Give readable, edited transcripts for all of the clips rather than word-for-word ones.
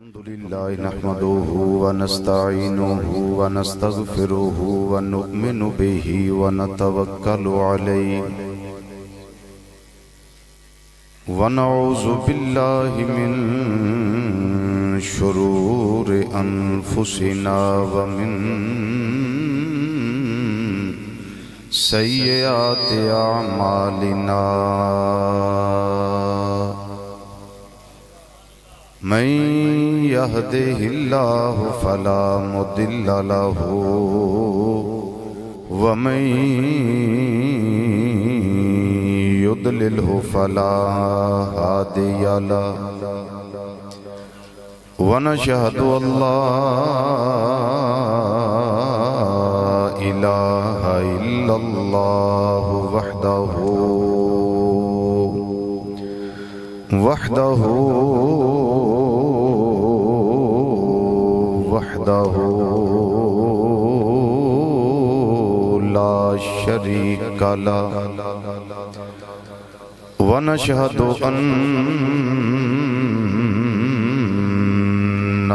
الحمد لله نحمده ونستعينه ونستغفره ونؤمن به ونتوكل عليه ونعوذ بالله من شرور أنفسنا ومن سيئات أعمالنا من يهده الله فلا مضل له ومن يضلله فلا هادي له ونشهد أن لا إله إلا الله وحده لا شريك له ونشهد أن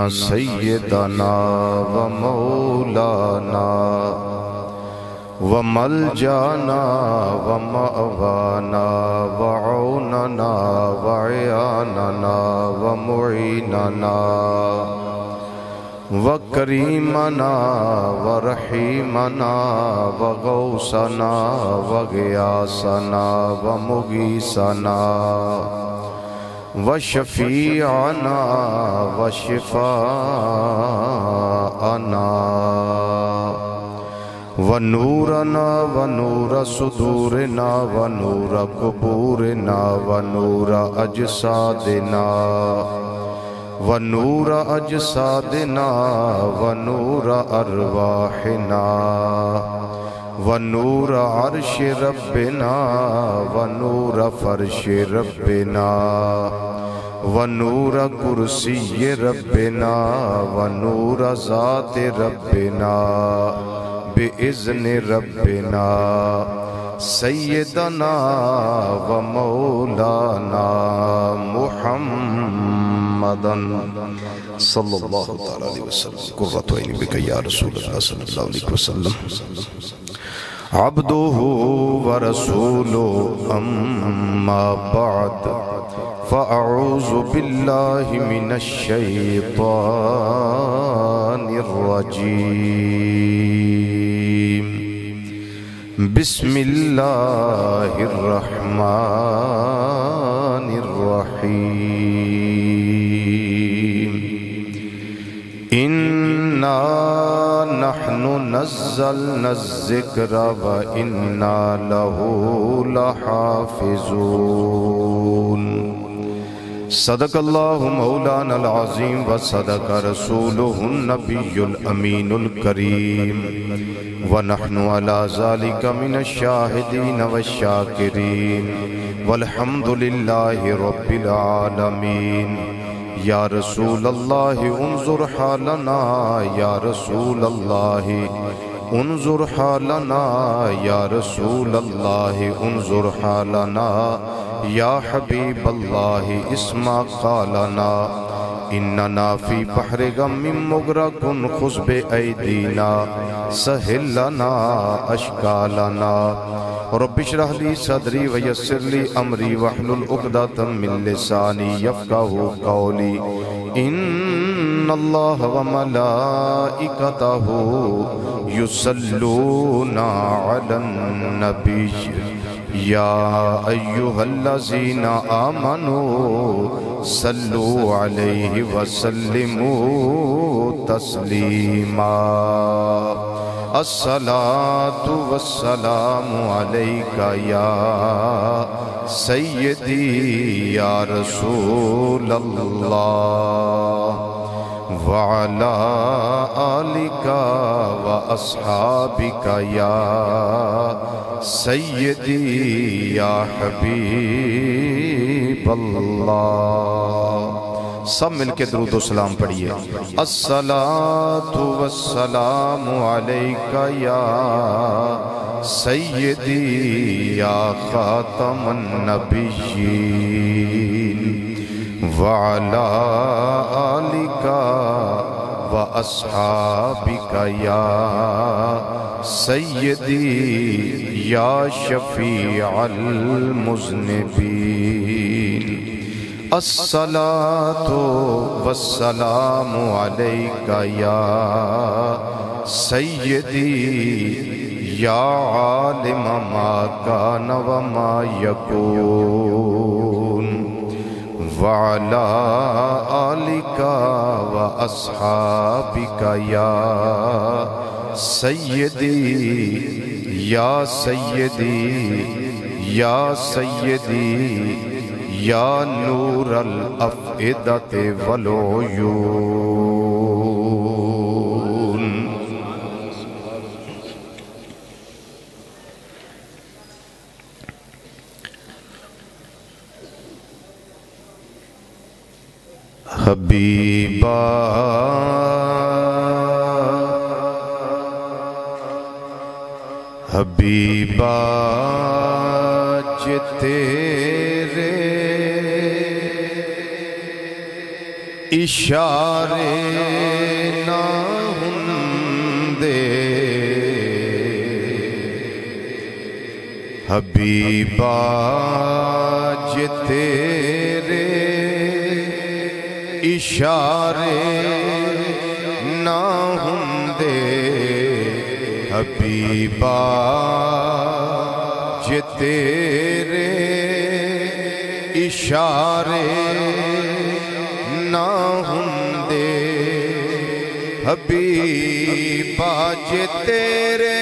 سيدنا ومولانا وملجانا ومأوانا وعوننا وعياننا ومعيننا وكريمنا ورحيمنا وغوثنا وغياثنا ومغيثنا وشفيعنا وشفاءنا ونورنا ونور صدورنا ونور قبورنا ونور أجسادنا ونور أجسادنا ونور أرواحنا ونور عرش ربنا ونور فرش ربنا ونور كرسي ربنا ونور ذات ربنا بإذن ربنا سيدنا ومولانا محمدا صلى الله عليه وسلم قرة عيني بك يا رسول الله صلى الله عليه وسلم عبده ورسوله أما بعد فأعوذ بالله من الشيطان الرجيم بسم الله الرحمن الرحيم إنا نحن نزلنا الذكر وإنا له لحافظون صدق الله مولانا العظيم وصدق رسوله النبي الأمين الكريم ونحن على ذلك من الشاهدين والشاكرين والحمد لله رب العالمين يا رسول الله انظر حالنا يا رسول الله انظر حالنا يا رسول الله انظر حالنا يا حبيب الله اسمع قالنا إننا في بحر غم مغرق خذ بأيدينا سهل لنا أشكالنا رب اشرح لي صدري ويسر لي أمري واحلل عقدة من لساني يفقهوا قولي إن الله وملائكته يصلون على النبي يا أيها الذين آمنوا صلوا عليه وسلموا تسليما الصلاة والسلام عليك يا سيدي يا رسول الله وعلى آلك وأصحابك يا سيدي يا حبيب اللہ. سب مل کے درود و سلام پڑھئے. الصلاة والسلام علیکہ یا سیدی یا خاتم النبیین وعلى آلك وأصحابك يا سيدي يا شفيع المذنبين الصلاة والسلام عليك يا سيدي يا عالم ما كان وما يكون وعلى آلك وأصحابك يا سيدي يا سيدي يا سيدي يا نور الأفئدة والعيون حبیبا حبیبا تیرے اشارے نہ ہوندے حبیبا تیرے اشارے نہ ہوندے حبیبا جے تیرے اشارے نہ ہوندے حبیبا جے تیرے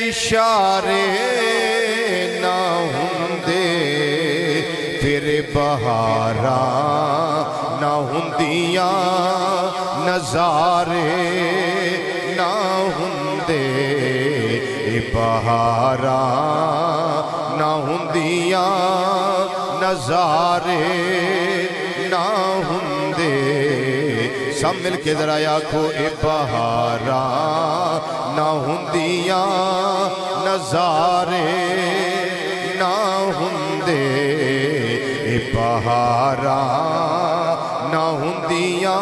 اشارے نہ ہوندے پھر بہاراں نہ ہوندیاں نظارے نہ ہوندے بہاراں نہ ہوندیاں نظارے نہ ہوندے سب مل کے ذرا آکھو بہاراں نہ ہوندیاں نظارے نہ ہوندے بہاراں نہ ہوندیاں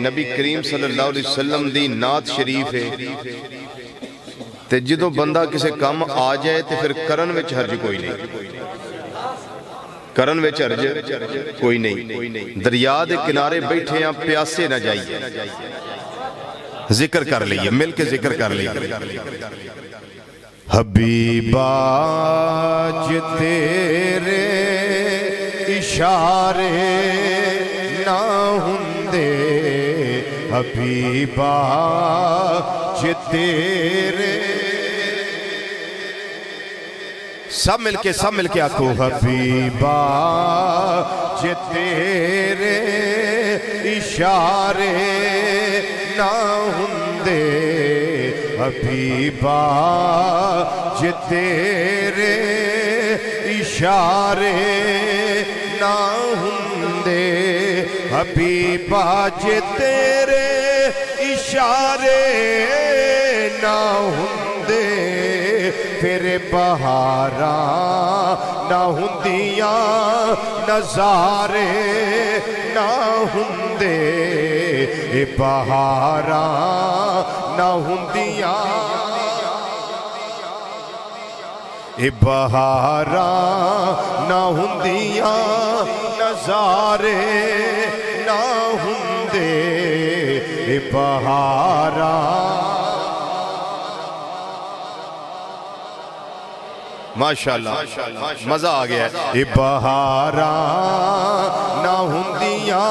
نبی کریم صلی اللہ علیہ وسلم دی نعت شریف ہے تے جدوں بندہ کسے کام آ جائے تے پھر کرن وچ حرج کوئی نہیں کرن وچ حرج کوئی نہیں دریا دے کنارے بیٹھے ہیں پیاسے نہ جائیے ذکر کر لئیے مل کے ذکر کر لئیے حبیبا جے تیرے اشارے نہ ہوندے حبیبا جے تیرے سب مل کے آکھو حبیبا جے تیرے اشارے نہ ہوندے حبیبا جے تیرے اشارے نہ ہوندے حبیبا جے تیرے اشارے نہ ہوندے پھر بہاراں نہ ہوندیاں نظارے نہ ہوندے بہاراں نہ ہوندیاں بہاراں نہ ہوندیاں نظارے نہ ہوندے بہاراں ماشاءاللہ مزہ آ گیا ہے بہاراں نہ ہوندیاں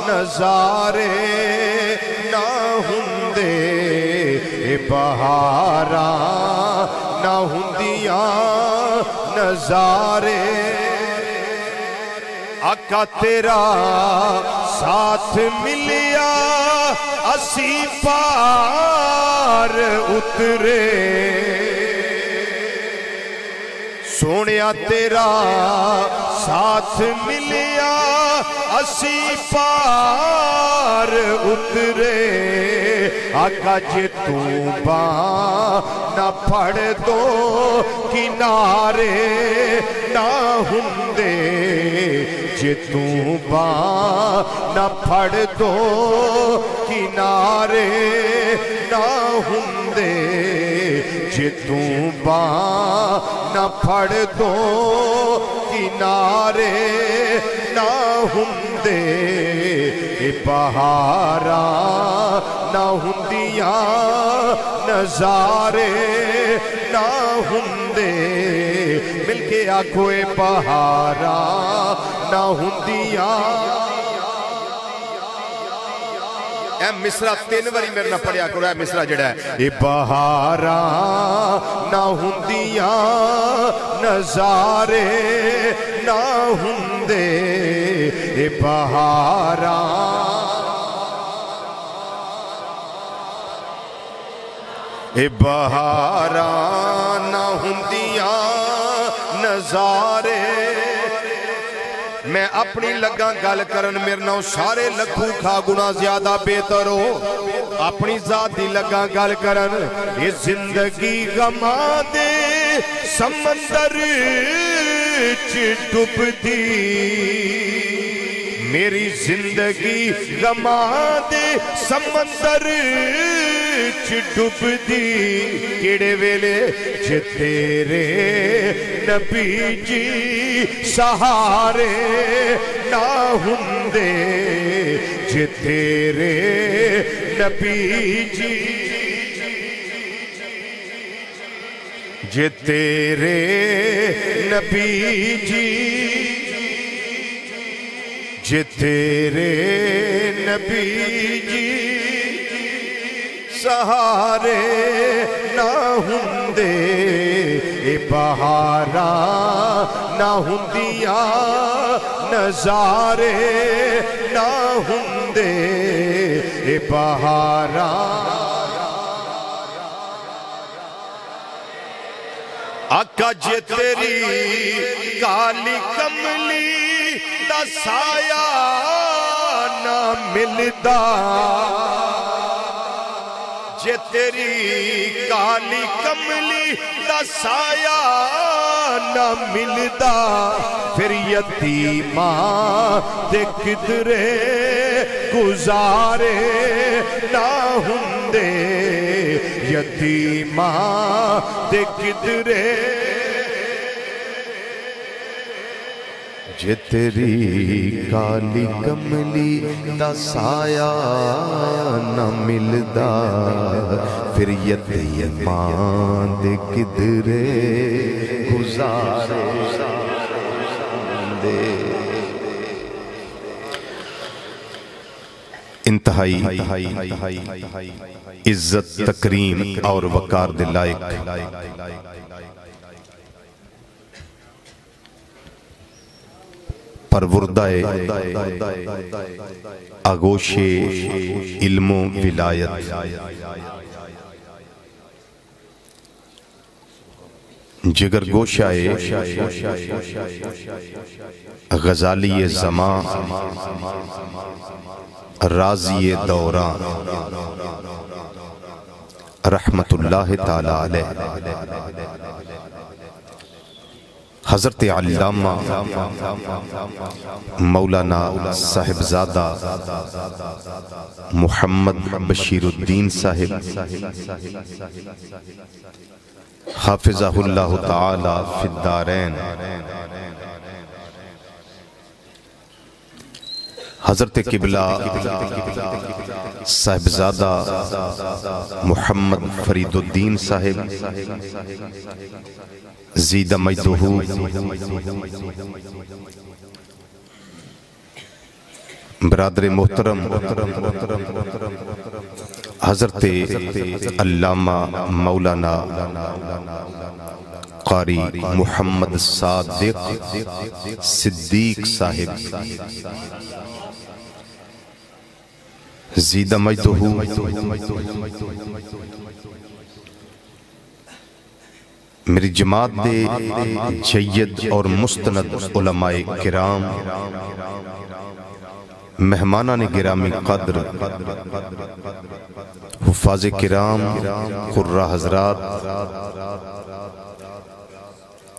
نظارے نہ ہوندے بہاراں نہ ہوندیاں نظارے آقا تیرا ساتھ ملیا اسی پار اترے سونیا تیرا ساتھ ملیا اسی پار اترے آقا جے تو باں نہ پھڑ دو کنارے نہ ہوندے جے توں باں نہ پھڑ دو کنارے نہ ہوندے جے توں باں نہ پھڑ دو کنارے نہ ہوندے اے بہاراں نہ ہوندیاں نظارے نہ ہوندے مل کے آکھو اے بہاراں نہ ہوندیاں اے مصرع 3 باری میرے نہ پڑھیا کرو اے مصرع جڑا ہے اے بہاراں نہ ہوندیاں نظارے نہ ہوندے اے بہاراں اے بہاراں نہ ہوندیاں نظارے میں اپنی لگا گل کرن میرے نو سارے لکھو کھا گنا زیادہ بہتر ہو اپنی ذاتی لگا گل کرن یہ زندگی غماں دے سمندر ڈب دی میری زندگی غماں دے سمندر ڈب دی کیڑے ویلے جے تیرے نبی جی سہارے نہ ہوندے جے تیرے نبی جی جے تیرے نبی جی جے تیرے نبی جی سہارے نہ ہوندے اے بہاراں نہ ہوندیاں نظارے نہ ہوندے اے بہاراں آقا جے تیری کالی کملی دا سایہ نہ ملدا جے تیری کالی کملی دا سایہ نہ ملدا پھر یتیماں دے کدرے گزارے نہ ہوندے یتیماں دے کدرے جے تیری کالی کملی دا سایہ نہ ملدا پھر یتیماں دے کدرے گزارے دے انتہائی عزت تکریم اور وقار دے لائق پروردہ آغوش علم و ولایت جگر گوشائے غزالی زمان راضی دوران رحمت اللہ تعالی علیہ حضرت علامہ مولانا صاحبزادہ محمد بشیر الدین صاحب حافظہ اللہ تعالی فی الدارین حضرت قبلہ صاحبزادہ محمد فرید الدین صاحب زیدہ مجدہ برادر محترم حضرت علامہ مولانا قاری محمد صادق صدیق صاحب زیدہ مجدہ میری جماعت دے جید اور مستند علماء کرام مہمانان گرامی قدر حفاظ کرام قرہ حضرات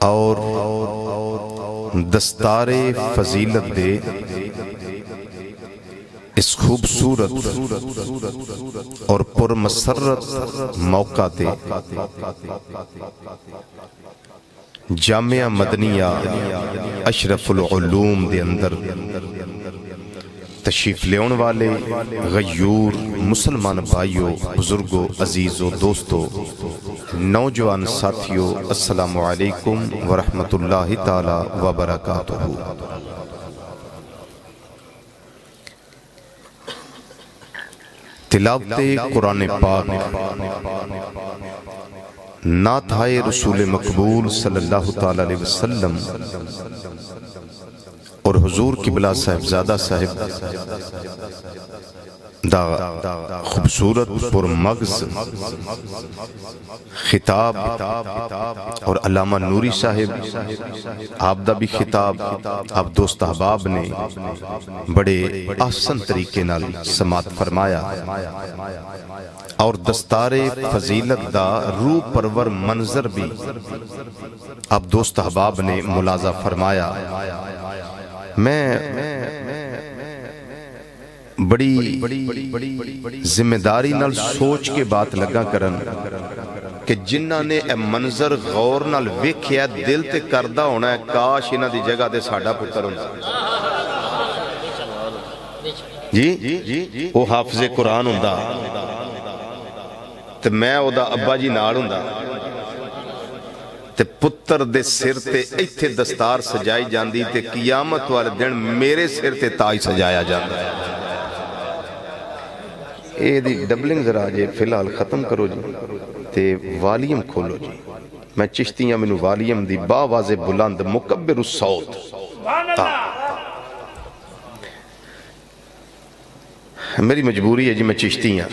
اور دستار فضیلت دے اس خوبصورت اور پرمسرت موقع تے جامعہ مدنیہ اشرف العلوم دے اندر تشریف لیون والے غیور مسلمان بھائیو، بزرگو، عزیزو، دوستو، نوجوان ساتھیو، السلام علیکم ورحمت اللہ تعالی وبرکاتہ۔ تلاوت قرآن پاک، نعت رسول مقبول صلی اللہ تعالی علیہ وسلم اور حضور قبلہ صاحبزادہ صاحب دا خوبصورت پر مغز خطاب اور علامہ نوری صاحب آپ دا بھی خطاب آپ دوست احباب نے بڑے احسن طریقے نال سماعت فرمایا، اور دستار فضیلت دا روح پرور منظر بھی آپ دوست احباب نے ملاحظہ فرمایا۔ میں بڑی ذمہ داری نال سوچ کے بات لگا کرن کہ جنہاں نے اے منظر غور نال ویکھیا دل تے کردہ ہونا ہے کاش انہاں دی جگہ دے ساڈا پتر ہوندا جی وہ حافظ قرآن ہوندا تے میں او دا ابا جی نال ہوندا تے پتر دے سر تے ایتھے دستار سجائی جاندی تے قیامت والے دن میرے سر تے تاج سجایا جاندا ہے۔ اے دی ڈبلنگ ذرا جے فی الحال ختم کرو جی تے والیم کھولو جی، میں چشتیاں منو والیم دی باواز بلند مکبر الصوت میری مجبوری ہے جی، میں چشتیاں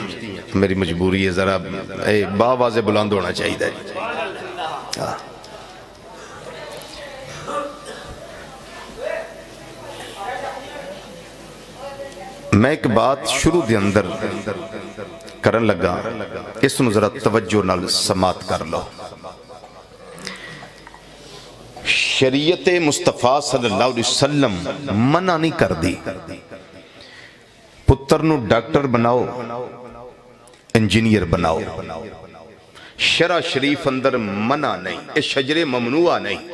میری مجبوری ہے، ذرا باواز بلند ہونا چاہیے جی۔ میں ایک بات شروع دے اندر کرن لگا، اس نو ذرا توجہ نال سماعت کر لو۔ شریعت مصطفیٰ صلی اللہ علیہ وسلم منع نہیں کر دی پتر نو ڈاکٹر بناؤ، انجینئر بناؤ، شرع شریف اندر منع نہیں، اس شجر ممنوع نہیں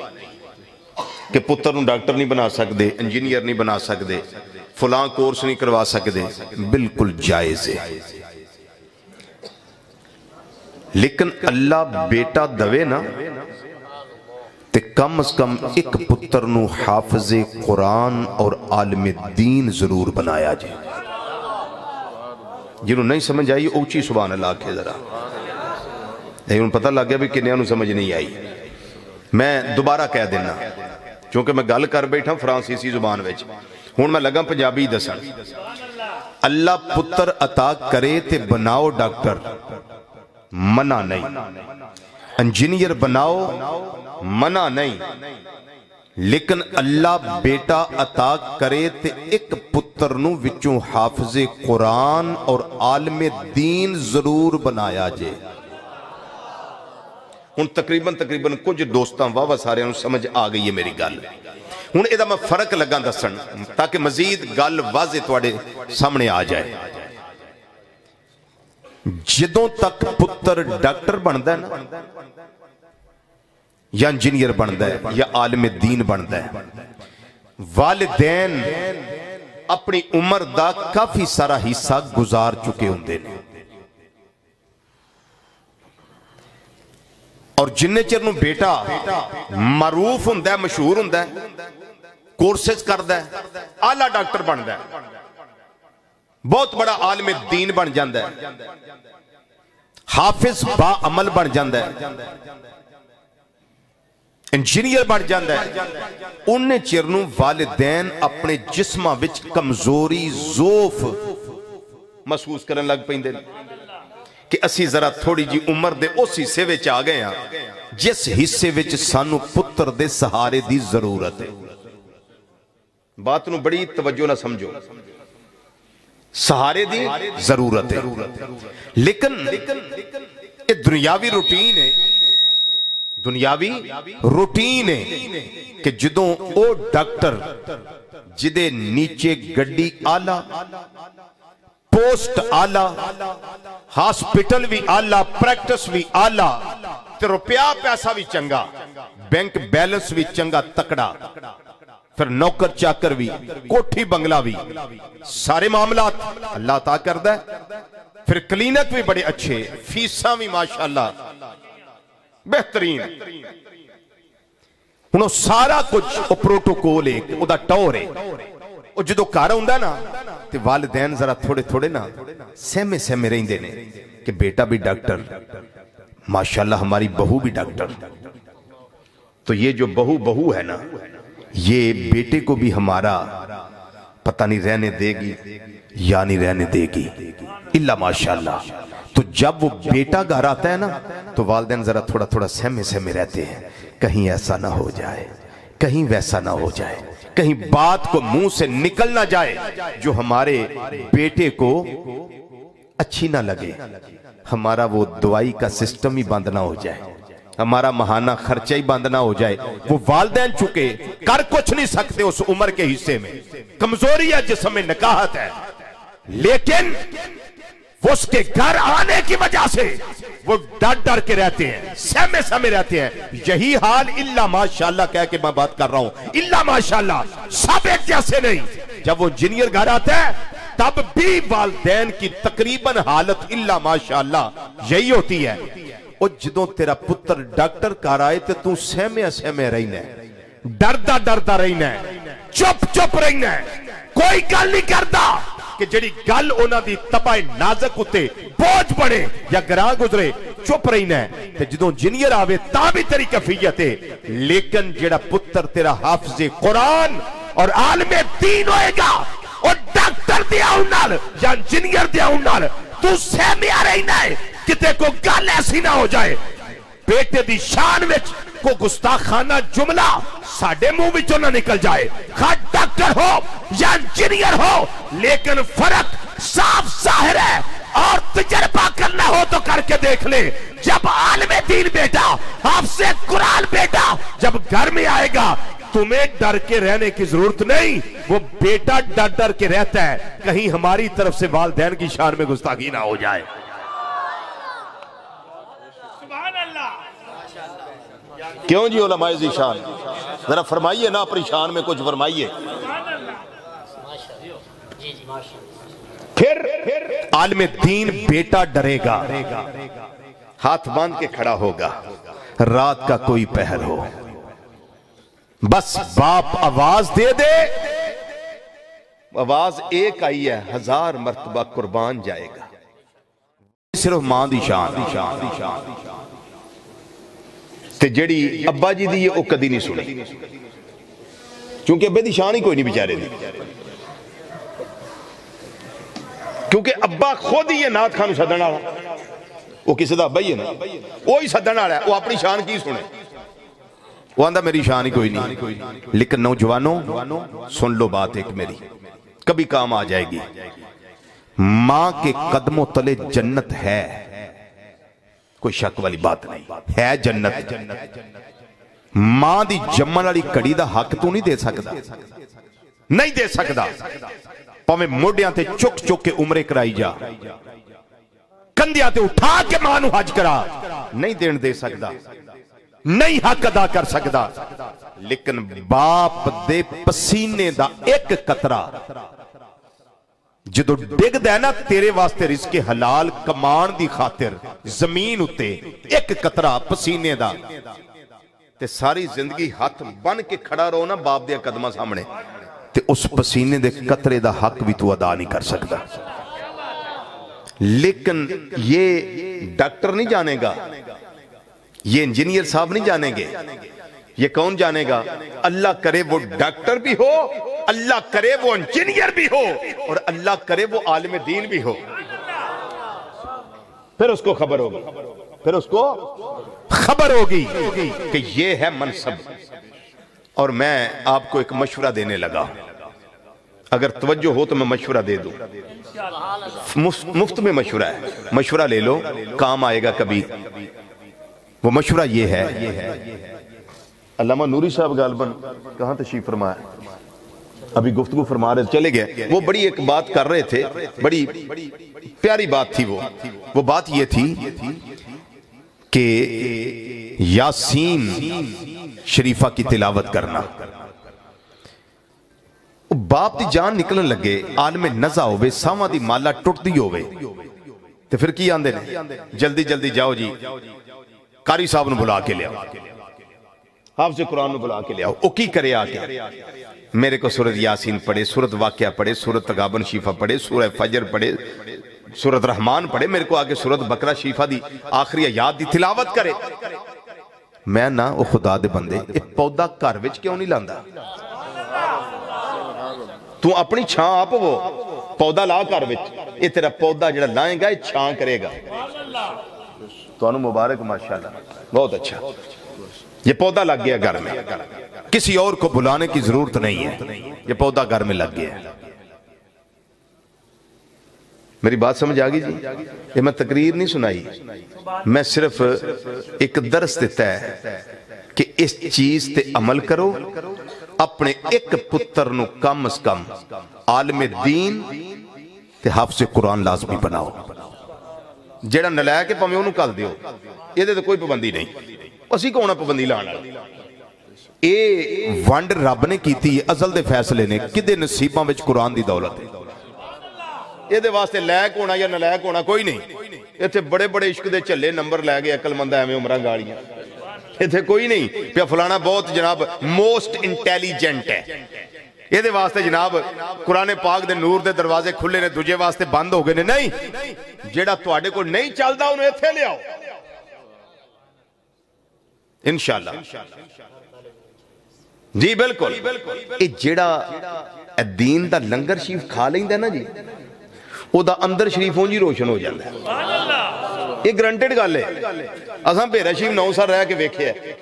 کہ پتر نو ڈاکٹر نہیں بنا سکدے، انجینئر نہیں بنا سکدے، فلاں کورس نہیں کروا سکدے، بالکل جائز ہے۔ لیکن اللہ بیٹا دوے نا تے کم از کم ایک پتر نو حافظ قرآن اور عالم دین ضرور بنایا جائے۔ جنہوں نہیں سمجھ آئی اوچی سبحان اللہ کے ذرا، لیکن پتہ لگ گیا بھی کنیاں نو سمجھ نہیں آئی۔ میں دوبارہ کہہ دینا چونکہ میں گل کر بیٹھا فرانسیسی زبان وچ، ہون میں لگا پنجابی دسن۔ اللہ پتر عطا کرے تے بناؤ ڈاکٹر، منع نہیں، انجینئر بناؤ، منع نہیں، لیکن اللہ بیٹا عطا کرے تے ایک پتر نو وچوں حافظ قرآن اور عالم دین ضرور بنایا جائے۔ ہن تقریباً کچھ دوستاں واہ سارے انہوں سمجھ آ گئی ہے میری گل۔ ہن ادا میں فرق لگا دسن تاکہ مزید گل واضح تواڈے سامنے آ جائے۔ جدوں تک پتر ڈاکٹر بندا ہے نا، یا انجینئر بندا ہے یا عالم دین بندا ہے، والدین اپنی عمر دا کافی سارا حصہ گزار چکے ہوندے نے، اور جننے چر نو بیٹا معروف ہوندا ہے، مشہور ہوندا ہے، کورسز کردا ہے، اعلیٰ ڈاکٹر بندا ہے، بہت بڑا عالم دین بن جاندا ہے، حافظ با عمل بن جاندا ہے، انجینئر بن جاندا ہے، انہیں چرنوں والدین اپنے جسمہ وچ کمزوری ضعف محسوس کرن لگ پیندے کہ اسی ذرا تھوڑی جی عمر دے اس حصے وچ آ گئے ہیں جس حصے وچ سانو پتر دے سہارے دی ضرورت ہے۔ بات نو بڑی توجہ نہ سمجھو، سہارے دی ضرورت ہے، لیکن یہ دنیاوی روٹین ہے دنیاوی روٹین ہے کہ جدوں او ڈاکٹر جدے نیچے گڈی آلہ پوسٹ آلہ ہاسپٹل بھی آلہ پریکٹس بھی آلہ تے روپیہ پیسہ بھی چنگا بینک بیلنس بھی چنگا تکڑا پھر نوکر چاکر بھی کوٹھی بنگلہ بھی سارے معاملات اللہ عطا کردہ ہے پھر کلینک بھی بڑے اچھے فیساں بھی ماشاءاللہ بہترین انہوں سارا کچھ او پروٹوکول ہے او دا ٹور ہے او جدو کارا ہوں نا تے والدین ذرا تھوڑے تھوڑے نا سہمے سہمے رہیں دینے کہ بیٹا بھی ڈاکٹر ماشاءاللہ ہماری بہو بھی ڈاکٹر تو یہ جو بہو ہے نا یہ بیٹے کو بھی ہمارا پتہ نہیں رہنے دے گی یا نہیں رہنے دے گی اللہ ماشاءاللہ تو جب وہ بیٹا گھر آتا ہے نا تو والدین ذرا تھوڑا تھوڑا سہمے سہمے رہتے ہیں کہیں ایسا نہ ہو جائے کہیں ویسا نہ ہو جائے کہیں بات کو منہ سے نکل نہ جائے جو ہمارے بیٹے کو اچھی نہ لگے ہمارا وہ دوائی کا سسٹم ہی بند نہ ہو جائے ہمارا ماہانہ خرچہ ہی بند نہ ہو جائے وہ والدین چکے کر کچھ نہیں سکتے اس عمر کے حصے میں کمزوری ہے جسم میں نکاحت ہے لیکن وہ اس کے گھر آنے کی وجہ سے وہ ڈر کے رہتے ہیں سہمے سہمے رہتے ہیں یہی حال اللہ ماشاءاللہ کہہ کے میں بات کر رہا ہوں اللہ ماشاءاللہ سب ایک جیسے نہیں جب وہ انجینئر گھر آتا ہے تب بھی والدین کی تقریباً حالت اللہ ماشاءاللہ یہی ہوتی ہے اور جدوں تیرا پتر ڈاکٹر کار آئے تو سہمے سہمے رہنا ہے ڈردہ رہنا ہے چپ رہنا ہے کوئی گل نہیں کرتا کہ جڑی گل اونا دی تباہ نازک ہوتے بوجھ پڑے یا گراہ گزرے چپ رہنا ہے تے جدوں انجینئر آوے تا بھی تیری کفیت ہے لیکن جڑا پتر تیرا حافظ قرآن اور عالم دین ہوئے گا اور ڈاکٹر دیا انال یا انجینئر دیا انال تو سہمیا رہنا ہے کتے کو گل ایسی نہ ہو جائے بیٹے دی شان وچ کو گستاخانہ جملہ ساڑھے منہ وچوں نہ نکل جائے خواہ ڈاکٹر ہو یا انجینئر ہو لیکن فرق صاف ظاہر ہے اور تجربہ کرنا ہو تو کر کے دیکھ لے جب عالم دین بیٹا حافظ قرآن بیٹا جب گھر میں آئے گا تمہیں ڈر کے رہنے کی ضرورت نہیں وہ بیٹا ڈر کے رہتا ہے کہیں ہماری طرف سے والدین کی شان میں گستاخی نہ ہو جائے کیوں جی علماء ذیشان ذرا فرمائیے نا اپنی شان میں کچھ فرمائیے پھر عالم دین بیٹا ڈرے گا ہاتھ باندھ کے کھڑا ہوگا رات کا کوئی پہر ہو بس باپ آواز دے دے آواز ایک آئی ہے 1000 مرتبہ قربان جائے گا صرف ماں دی شان تے جڑی ابا جی دی وہ کدی نہیں سنی کیونکہ ابے دی شان ہی کوئی نہیں بیچارے دی کیونکہ ابا خود ہی ہے نات خانو سدن والا وہ کسی دا ابا ہی ہے نا وہی سدن والا ہے وہ اپنی شان کی سنے وہ آندہ میری شان ہی کوئی نہیں لیکن نوجوانوں سن لو بات ایک میری کبھی کام آ جائے گی ماں کے قدموں تلے جنت ہے کوئی شک والی بات نہیں ہے جنت ماں دی جمن والی کڑی دا حق تو نہیں دے سکدا پاویں موڈیاں تے چک کے عمرے کرائی جا کندیاں تے اٹھا کے ماں نو حج کرا نہیں دین دے سکدا نہیں حق ادا کر سکدا لیکن باپ دے پسینے دا ایک قطرہ جدو ڈگ دے نا تیرے واسطے رزق حلال کمان دی خاطر زمین اتے ایک قطرہ پسینے دا تے ساری زندگی ہاتھ بن کے کھڑا رہو نا باپ دیا قدمہ سامنے تے اس پسینے دے قطرے دا حق بھی تو ادا نہیں کر سکتا لیکن یہ ڈاکٹر نہیں جانے گا یہ انجینئر صاحب نہیں جانیں گے یہ کون جانے گا اللہ کرے وہ ڈاکٹر بھی ہو اللہ کرے وہ انجینئر بھی ہو اور اللہ کرے وہ عالم دین بھی ہو پھر اس کو خبر ہوگی کہ یہ ہے منصب اور میں آپ کو ایک مشورہ دینے لگا اگر توجہ ہو تو میں مشورہ دے دوں مفت میں مشورہ ہے مشورہ لے لو کام آئے گا کبھی وہ مشورہ یہ ہے، علامہ نوری صاحب غالباً کہاں تشریف فرمایا، ابھی گفتگو فرما رہے چلے گئے، وہ بڑی ایک بات کر رہے تھے، بڑی پیاری بات تھی، وہ بات یہ تھی کہ یاسین شریفہ کی تلاوت کرنا، باپ دی جان نکلن لگے، عالم نزا ہوئے، ساواں دی مالا ٹوٹ دی ہوئے، تو پھر کی آندے نے جلدی جلدی جاؤ جی قاری صاحب نے بلا کے لیا، حافظ قرآن نے بلا کے لیا، او کی کرے آگے، میرے کو سورت یاسین پڑھے، سورت واقعہ پڑھے، سورت تغابن شیفہ پڑھے، سورہ فجر پڑھے، سورت رحمان پڑھے، میرے کو آگے سورت بقرہ شیفہ دی آخری آیات دی تلاوت کرے۔ میں نا او خدا دے بندے ایک پودا گھر وچ کیوں نہیں لاندا؟ تو اپنی چھان آپ وہ پودا لا کر وچ، یہ تیرا پودا جڑا لائیں گا یہ چھان کرے گا۔ تو انہوں مبارک ماشاءاللہ، بہت اچھا، یہ پودا لگ گیا گھر میں، کسی اور کو بلانے کی ضرورت نہیں ہے، یہ پودا گھر میں لگ گیا ہے۔ میری بات سمجھ آگئی جی؟ یہ میں تقریر نہیں سنائی، میں صرف ایک درس دیتا ہے کہ اس چیز تے عمل کرو، اپنے ایک پتر نو کم از کم عالم دین تے حافظ قرآن لازمی بناؤ، جیڑا نلائے کے پاویں انہوں کل دیو، یہ دے تو کوئی پابندی نہیں، اسی کو ہونا پابندی لانا۔ اے ونڈ رب نے کی تھی ازل دے فیصلے نے، کدے نصیباں وچ قرآن دی دولت ہے، یہ دے واسطے لائق ہونا یا نلائق ہونا کوئی نہیں۔ یہ تھے بڑے بڑے عشق دے چلے نمبر لے گئے عقل مندہ ہمیں عمرہ گاڑیاں، یہ تھے کوئی نہیں پیا فلانا بہت جناب موسٹ انٹیلیجنٹ ہے، یہ دے واسطے جناب قرآن پاک دے نور دے دروازے کھلے نے دوجے واسطے بند ہو گئے نے، نہیں، جیڑا تواڈے کو نہیں چلدا انہوں ایتھے لے آؤ انشاءاللہ جی بالکل۔ یہ جیڑا دین دا لنگر شریف کھا لیندہ نا جی، وہ دا اندر شریف ہوں جی روشن ہو جاندہ ہے، یہ گرانٹیڈ گال ہے۔ اساں بھیرہ شریف 9 سال رہ کے ویکھے ہے،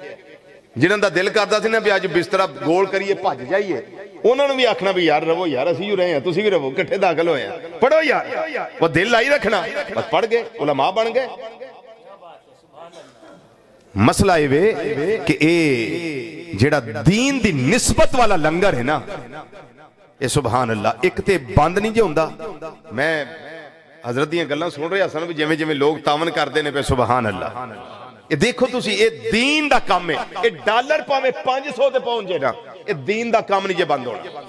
جنہاں دا دل کرتا سی نا بھی آج بسترہ گول کریے بھج جائیے، انہوں نے بھی آکھنا بھی یار رہو یار، اسی یوں رہے ہیں، تسی بھی رہو، کٹھے داخل ہوئے ہیں، پڑھو یار، وہ دل لائی رکھنا، بس پڑھ گئے، علماء بن گئے۔ مسئلہ یہ کہ اے جیڑا دین دی نسبت والا لنگر ہے نا، اے سبحان اللہ ایک تے بند نہیں جے ہوندہ۔ میں حضرت دیاں گلاں سن رہے ہیں جویں جویں لوگ تاون کردے نے پہ سبحان اللہ، یہ دیکھو تسی اے دین دا کام ہے، اے ڈالر پاویں 500 تے پہنچے نا، اے دین دا کام نہیں جے بند ہونا۔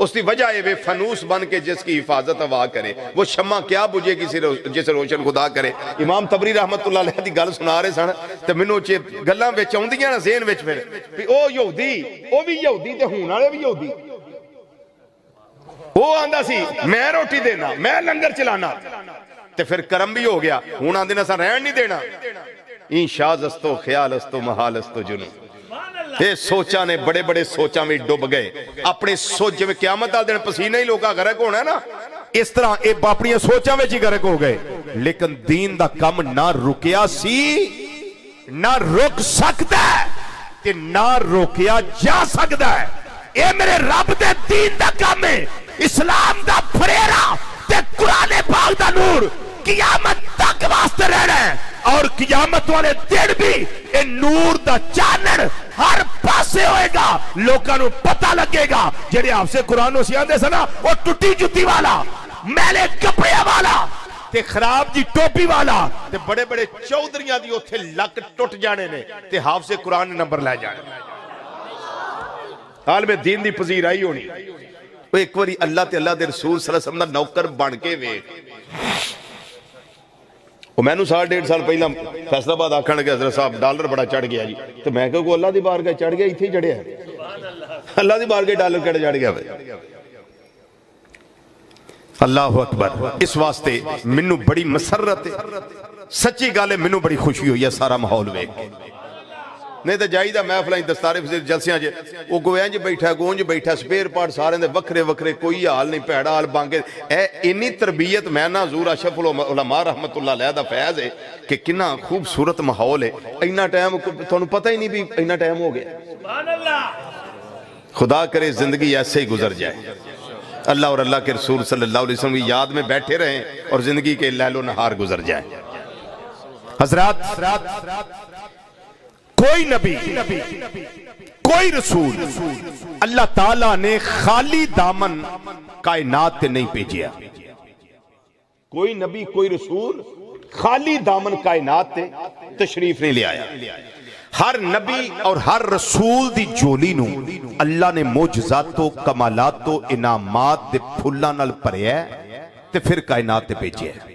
اس کی وجہ ہے وہ فنوس بن کے جس کی حفاظت ہوا کرے، وہ شمع کیا بجھے جسے روشن خدا کرے۔ امام تبری رحمت اللہ علیہ دی گل سنا رہے سن تے منوں چے گلاں وچ اوندیاں نا ذہن وچ پھر کہ او یہودی، او بھی یہودی تے ہون والے بھی یہودی، وہ آندا سی میں روٹی دینا، میں لنگر چلانا، تے پھر کرم بھی ہو گیا، ہون آندے نا سا رہن نہیں دینا۔ این شاز استو خیال استو محال استو جنو، یہ سوچا نے بڑے بڑے سوچا میں ڈوب گئے، اپنے سوچ میں قیامت آل دن پسینہ ہی لوگا غرق ہونا ہے نا، اس طرح اپنی سوچا میں جی غرق ہو گئے، لیکن دین دا کم نہ رکیا سی، نہ رک سکتا ہے، کہ نہ روکیا جا سکتا ہے۔ اے میرے رب دے دین دا کم ہے، اسلام دا پھریرا تے قرآن پاک دا نور قیامت تک واسطے رہنا ہے، اور قیامت والے دن بھی اے نور دا چانن ہر پاسے ہوئے گا، لوگاں نو پتہ لگے گا۔ جڑے آپ سے قرآن نو سیاندے سنا وہ ٹوٹی جتی والا، میلے کپڑے والا تے خراب جی ٹوپی والا تے بڑے بڑے چودریاں دی اوتھے لک ٹوٹ جانے نے تے حافظ قرآن نمبر لے جانے، عالم دین دی پذیرائی ہونی۔ وہ ایک واری اللہ تے اللہ دے رسول صلی اللہ علیہ وسلم دا نوکر بن کے ویکھ، میں نو 1.5 سال پہلا فیصلہ آباد آکھن لگے حضرت صاحب ڈالر بڑا چڑھ گیا جی، تو میں کہوں اللہ دی بارگاہ چڑھ گیا، اتھے ہی چڑھیا ہے، اللہ دی بارگاہ ڈالر کڑ چڑھ گیا۔ اللہ اکبر۔ اس واسطے منو بڑی مسرت ہے، سچی گالے منو بڑی خوشی ہوئی ہے سارا ماحول ویکھ کے، نہیں تو جائی دا محفل ہیں دستارے فضل جلسیاں جے وہ گوینج بیٹھا گونج بیٹھا سپیر پارٹ سارے دے وکھرے وکھرے، کوئی حال نہیں، پیڑا حال بانگے، اے انی تربیت میں نا حضور اشرف العلماء رحمت اللہ علیہ دا فیض ہے کہ کنا خوبصورت ماحول ہے۔ اینا ٹائم تو پتہ ہی نہیں بھی اینا ٹائم ہو گیا، خدا کرے زندگی ایسے ہی گزر جائے، اللہ اور اللہ کے رسول صلی اللہ علیہ وسلم کی یاد میں بیٹھے رہیں اور زندگی کے لیل و نہار گزر جائے۔ حضرات کوئی نبی کوئی رسول اللہ تعالیٰ نے خالی دامن کائنات تے نہیں بھیجیا. کوئی نبی کوئی رسول خالی دامن کائنات تے تشریف نہیں لے آیا. ہر نبی اور ہر رسول دی جولی نو اللہ نے معجزات و کمالات و انعامات دے پھلاں نال بھریا ہے تے پھر کائنات تے بھیجیا ہے.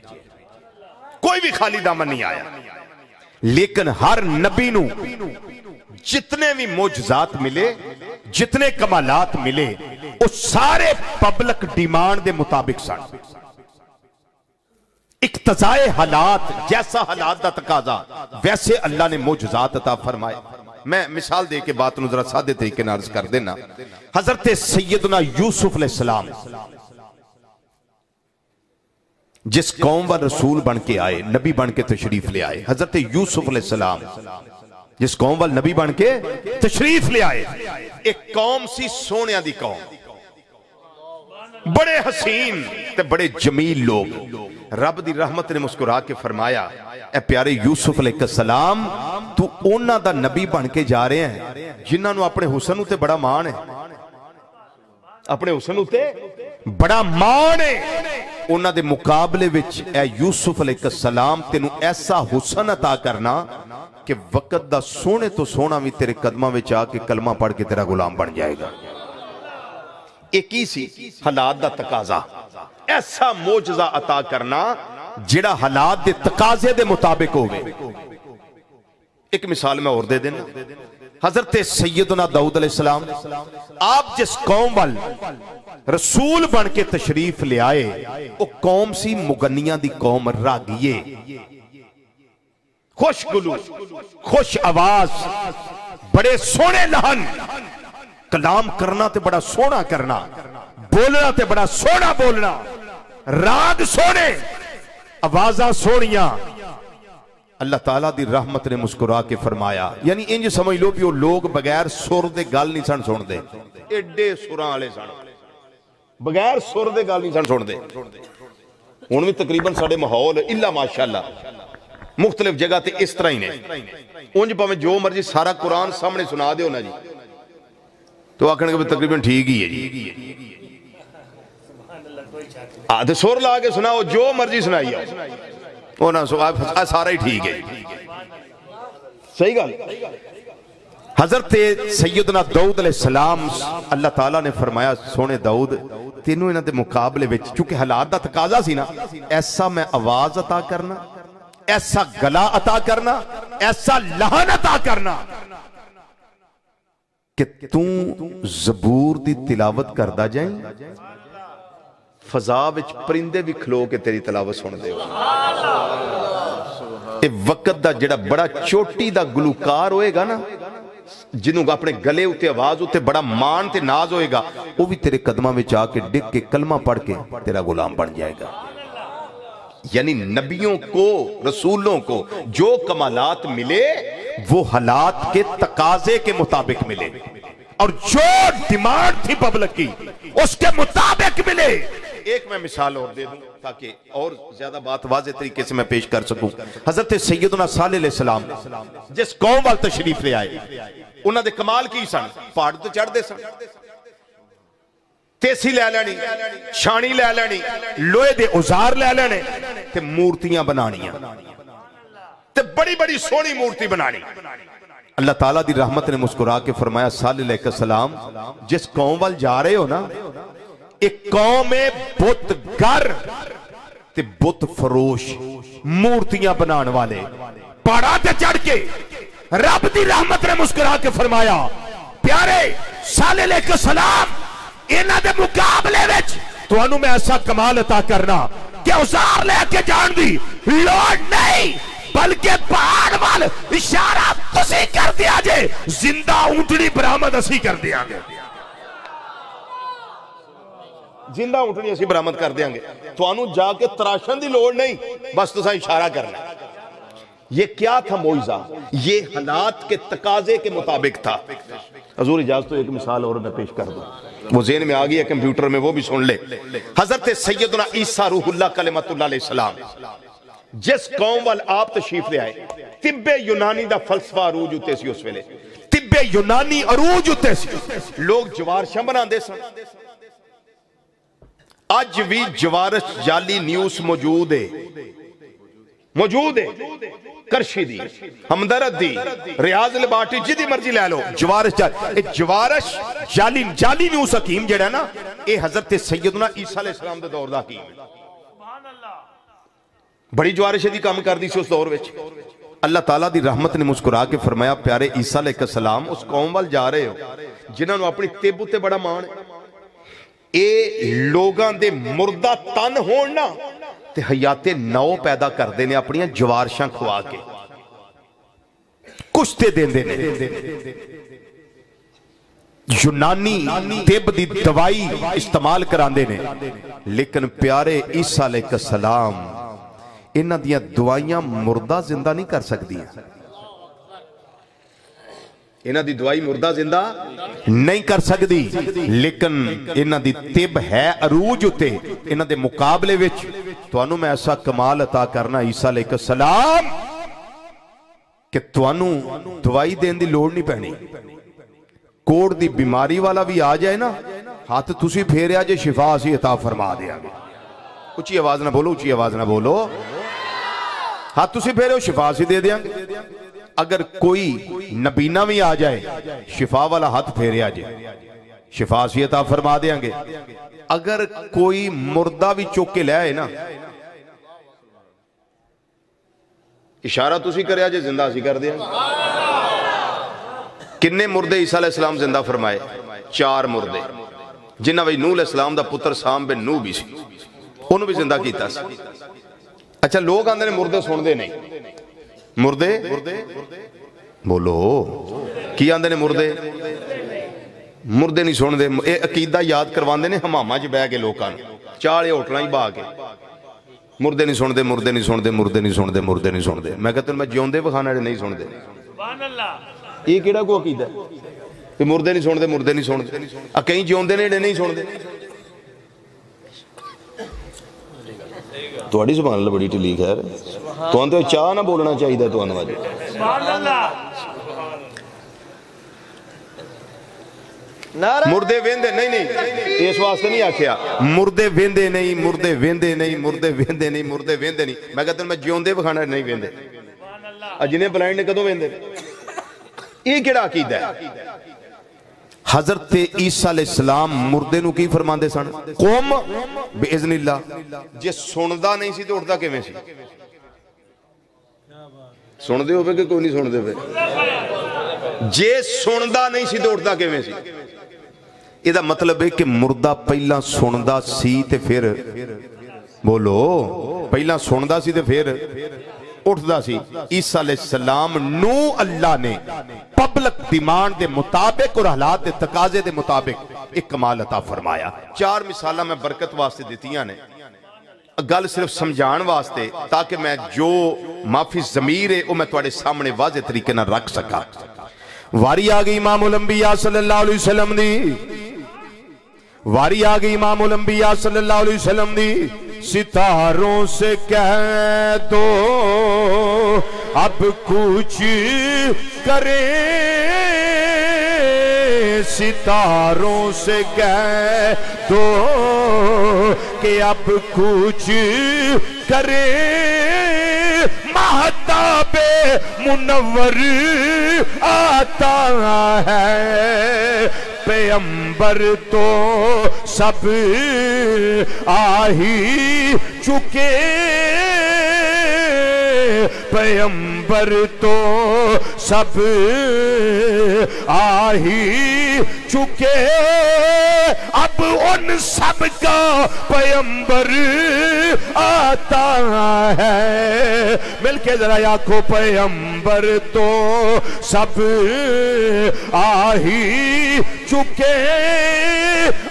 کوئی بھی خالی دامن نہیں آیا. لیکن ہر نبی نو جتنے بھی معجزات ملے جتنے کمالات ملے وہ سارے پبلک ڈیمانڈ دے مطابق سن. اقتضائے حالات جیسا حالات دا تقاضا ویسے اللہ نے معجزات عطا فرمائے. میں مثال دے کے بات نو ذرا سادے طریقے نال عرض کر دینا. حضرت سیدنا یوسف علیہ السلام جس قوم و رسول بن کے آئے نبی بن کے تشریف لے آئے. حضرت یوسف علیہ السلام جس قوم و نبی بن کے تشریف لے آئے. ایک قوم سی سونیاں دی قوم, بڑے حسین تے بڑے جمیل لوگ. رب دی رحمت نے مسکرا کے فرمایا اے پیارے یوسف علیہ السلام تو اونا دا نبی بن کے جا رہے ہیں جنہاں نو اپنے حسن ہوتے بڑا مان ہے, اپنے حسن ہوتے بڑا مان ہے. اونا دے مقابلے وچ اے یوسف علیہ السلام تینو ایسا حسن عطا کرنا کہ وقت دا سونے تو سونا بھی تیرے قدمہ وچ آ کے کلمہ پڑھ کے تیرا غلام بن جائے گا. ایک ہی سی حالات دا تقاضا, ایسا معجزہ عطا کرنا جڑا حالات دے تقاضے دے مطابق ہوگے. ایک مثال میں اور دے دینا. حضرت سیدنا داؤد علیہ السلام آپ جس قوم وال رسول بن کے تشریف لے آئے وہ قوم سی مغنیاں دی قوم, راگیے, خوش گلو, خوش آواز, بڑے سونے لہن, کلام کرنا تے بڑا سونا کرنا, بولنا تے بڑا سونا بولنا, راگ سونے, آوازاں سونیاں. اللہ تعالیٰ دی رحمت نے مسکرا کے فرمایا یعنی انج سمجھ لو کہ وہ لوگ بغیر سر دے گل نہیں سن سن دے, ایڈے سراں والے سن, بغیر سر دے گل نہیں سن سن دے. ہن بھی تقریباً ساڈے ماحول الا ماشاءاللہ مختلف جگہ تے اس طرح ہی نے. انج پاویں جو مرضی سارا قرآن سامنے سنا دیو نا جی تو آکھن گے تقریباً ٹھیک ہی ہے جی. آدھے سور لا کے سناؤ جو مرضی سنائی آؤ سارا ہی ٹھیک ہے. صحیح گل. حضرت سیدنا داؤد علیہ السلام اللہ تعالیٰ نے فرمایا سونے داؤد تینوں انہاں دے مقابلے وچ چونکہ حالات دا تقاضا سی نا ایسا میں آواز عطا کرنا, ایسا گلا عطا کرنا, ایسا لہن عطا کرنا کہ تُوں زبور دی تلاوت کردہ جائیں فضا وچ پرندے بھی کھلو کے تیری تلاوت سن دے ہو. اے وقت دا جڑا بڑا چوٹی دا گلوکار ہوئے گا نا جنہوں اپنے گلے ہوتے آواز ہوتے بڑا مان تے ناز ہوئے گا وہ بھی تیرے قدمہ میں جا کے ڈگ کے کلمہ پڑھ کے تیرا غلام بن جائے گا. یعنی نبیوں کو رسولوں کو جو کمالات ملے وہ حالات کے تقاضے کے مطابق ملے اور جو ڈیمانڈ تھی پبلک کی اس کے مطابق ملے. ایک میں مثال اور دے دوں تاکہ اور زیادہ بات واضح طریقے سے میں پیش کر سکوں. حضرت سیدنا صالح علیہ السلام جس قوم وال تشریف لے آئے انہاں دے کمال کی سن, پہاڑ تے چڑھ دے سن, تیسی لے لینی, چھانی لے لینی, لوہے دے اوزار لے لینے تے مورتیاں بنانیاں تے بڑی بڑی سونی مورتی بنانی. اللہ تعالیٰ دی رحمت نے مسکرا کے فرمایا صالح علیہ السلام جس قوم وال جا رہے ہو نا ایک قوم بت گر تے بت فروش مورتیاں بنان والے پہاڑاں تے چڑھ کے. رب دی رحمت نے مسکرا کے فرمایا پیارے صالح علیہ السلام انہاں دے مقابلے وچ تانوں میں ایسا کمال عطا کرنا کہ اوزار لے کے جان دی لوڑ نہیں بلکہ پہاڑ وال اشارہ تسی کر دیا جے زندہ اونٹنی برآمد اسی کر دیا گے, زندہ اونٹنی اسی برآمد کر دیا گے. تانوں جا کے تراشن دی لوڑ نہیں, بس تساں اشارہ کرنا. یہ کیا تھا معجزہ؟ یہ حالات کے تقاضے کے مطابق تھا. حضور اجازت تو ایک مثال اور میں پیش کر دوں, وہ ذہن میں آگئی ہے کمپیوٹر میں, وہ بھی سن لے. حضرت سیدنا عیسیٰ روح اللہ کلمت اللہ علیہ السلام جس قوم وال آپ تشریف لے آئے طب یونانی دا فلسفہ عروج ہوتے سی اس ویلے طب یونانی عروج ہوتے سی لوگ جوارشاں بنا دے سن آج بھی جوارش جعلی نیوز موجود ہے کرشی دی ہمدرد دی ریاض لباٹی جدی مرضی لے لو جوارش جعلی نیوز حکیم جڑا ہے نا اے حضرت سیدنا عیسیٰ علیہ السلام دے دور دا حکیم ہے بڑی جوارش دی کام کر دی سی اس دور وچ اللہ تعالیٰ دی رحمت نے مسکرا کے فرمایا پیارے عیسیٰ علیہ السلام اس قوم وال جا رہے ہو جنہاں نو اپنی تیبو تے بڑا مان اے لوگاں دے مردہ تن ہون نا تے حیات نو پیدا کر دینے اپنی جوارشاں کھوا کے کشتے دین دینے یونانی طب دی دوائی استعمال کران دینے لیکن پیارے عیسیٰ علیہ السلام انہاں دیاں دوائیاں مردہ زندہ نہیں کر سکتی انہاں دی دوائی مردہ زندہ نہیں کر سکتی لیکن انہاں دی طب ہے عروج ہوتے انہاں دے مقابلے وچ توانو میں ایسا کمال عطا کرنا عیسیٰ علیہ السلام کہ توانو دوائی دین دی لوڑ نہیں پہنی کوڑ دی بیماری والا بھی آ جائے نا ہاتھ تسی پھیریا جے شفا اسی عطا فرما دیا گے اچھی آواز نہ بولو اچھی آواز نہ بولو ہاتھ تسی پھیرے ہو شفا اسی دے دیا گے اگر کوئی نبینہ بھی آ جائے شفا والا ہاتھ پھیرے آ جائے شفا اسی عطا فرما دیا گے اگر کوئی مردہ بھی چوک کے لے آئے نا اشارہ تسی کرے آجے زندہ اسی کر دیا کنے مردے عیسیٰ علیہ السلام زندہ فرمائے 4 مردے جنہ وہی نوح علیہ السلام دا پتر سام بن نوح بھی سی انہوں بھی زندہ کیتا سی اچھا لوگ آندھے مردے سن دے نہیں مردے بولو کی آندھے نے مردے نہیں سن دے اے عقیدہ یاد کروان دے نے ہمامہ جی بے کے لوکاں چاڑے ہوٹلاں ہی با کے مردے نہیں سن دے میں کہتا ہوں میں جیوندے بخانا نہیں سن دے یہ کیڑا کو عقیدہ ہے کہ مردے نہیں سن دے کہیں جیوندے نے نہیں سن دے توڑی سبحان اللہ بڑی ٹلیک ہے تو انتے چاہ نہ بولنا چاہیے تھا تو انواجے مردے ویندے نہیں اس واسطے نہیں آکھیا مردے ویندے نہیں میں کہتا ہوں میں جیوندے بکھانا نہیں ویندے جنہیں بلائنڈ نے کدوں ویندے یہ کیڑا عقیدہ ہے حضرت عیسیٰ علیہ السلام مردے نو کی فرمان دے سن قوم بِإِذْنِ اللہ جے سندہ نہیں سی تو اٹھتا کیویں سی سن دے ہو پہ کہ کوئی نہیں سن دے پہ جے سندہ نہیں سی تو اٹھتا کیویں سی یہ دا مطلب ہے کہ مردہ پہلا سندہ سی تے پھر بولو پہلا سندہ سی تے پھر اٹھدا سی عیسیٰ علیہ السلام نو اللہ نے پبلک ڈیمانڈ دے مطابق اور حالات دے تقاضے دے مطابق ایک کمال عطا فرمایا 4 مثالہ میں برکت واسطے دیتیاں نے گل صرف سمجھان واسطے تاکہ میں جو معافی ضمیر ہے وہ میں تواڈے سامنے واضح طریقے نہ رکھ سکا واری آگئی امام الانبیاء صلی اللہ علیہ وسلم دی واری آگئی امام الانبیاء صلی اللہ علیہ وسلم دی ستاروں سے کہہ دو اب کچھ کریں ستاروں سے کہہ دو کہ اب کچھ کریں مہتاب منور آتا ہے پیغمبر تو سب آ ہی چکے پیغمبر تو سب آ ہی چکے اب ان سب کا پیغمبر آتا ہے مل کے ذرا آنکھوں پیغمبر تو سب آ ہی چکے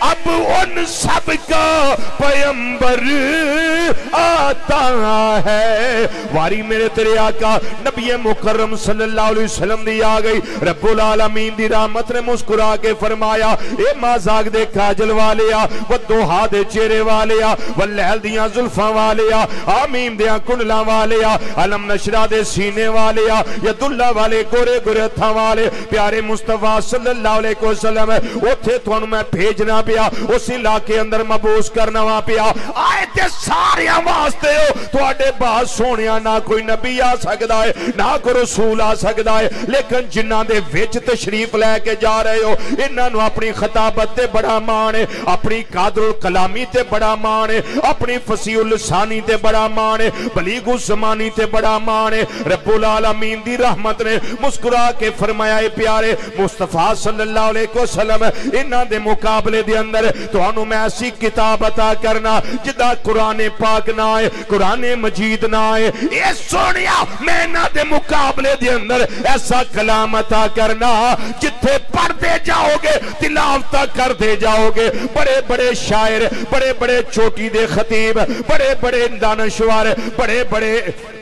اب اب ان سب کا پیغمبر آتا ہے. واری میرے تیرے آقا نبی مکرم صلی اللہ علیہ وسلم دی آ گئی. رب العالمین دی رحمت نے مسکرا کے فرمایا اے مازاگ دے کاجل والیا و دوہا دے چہرے والیا و لیل دیاں زلفاں والیا آمین دیاں کنڈلاں والیا علم نشرہ دے سینے والیا ید اللہ والے گورے گورے تھا والے پیارے مصطفیٰ صلی اللہ علیہ وسلم اتھے تھوانو میں بھیجنا پیا اس علاقے اندر مبوس کرنا وہاں پیا. آئے تے ساریاں واسطے ہو تو آڈے بات سونیا نہ کوئی نبی آ سکتا ہے نہ کوئی رسول آ سکتا ہے لیکن جنہ دے وچ تشریف لے کے جا رہے ہو انہاں نو اپنی خطابت تے بڑا مان ہے اپنی قادر الکلامی تے بڑا مان ہے اپنی فصیح اللسانی تے بڑا مان ہے بلیغ الزمانی تے بڑا مان ہے. رب العالمین دی رحمت نے مسکرا کے فرمایا اے پیارے مصطفیٰ صلی اللہ علیہ وسلم انہاں دے مقابلے دے اندر تانوں میں ایسی کتاب عطا کرنا جدا قرآن پاک نہ آئے قرآن مجید نہ آئے. اے سونیا میں انہاں دے مقابلے دے اندر ایسا کلام عطا کرنا جتھے پڑھ دے جاؤ گے تلاوت کر دے جاؤ گے بڑے بڑے شاعر بڑے بڑے چوٹی دے خطیب بڑے بڑے دانشور بڑے بڑے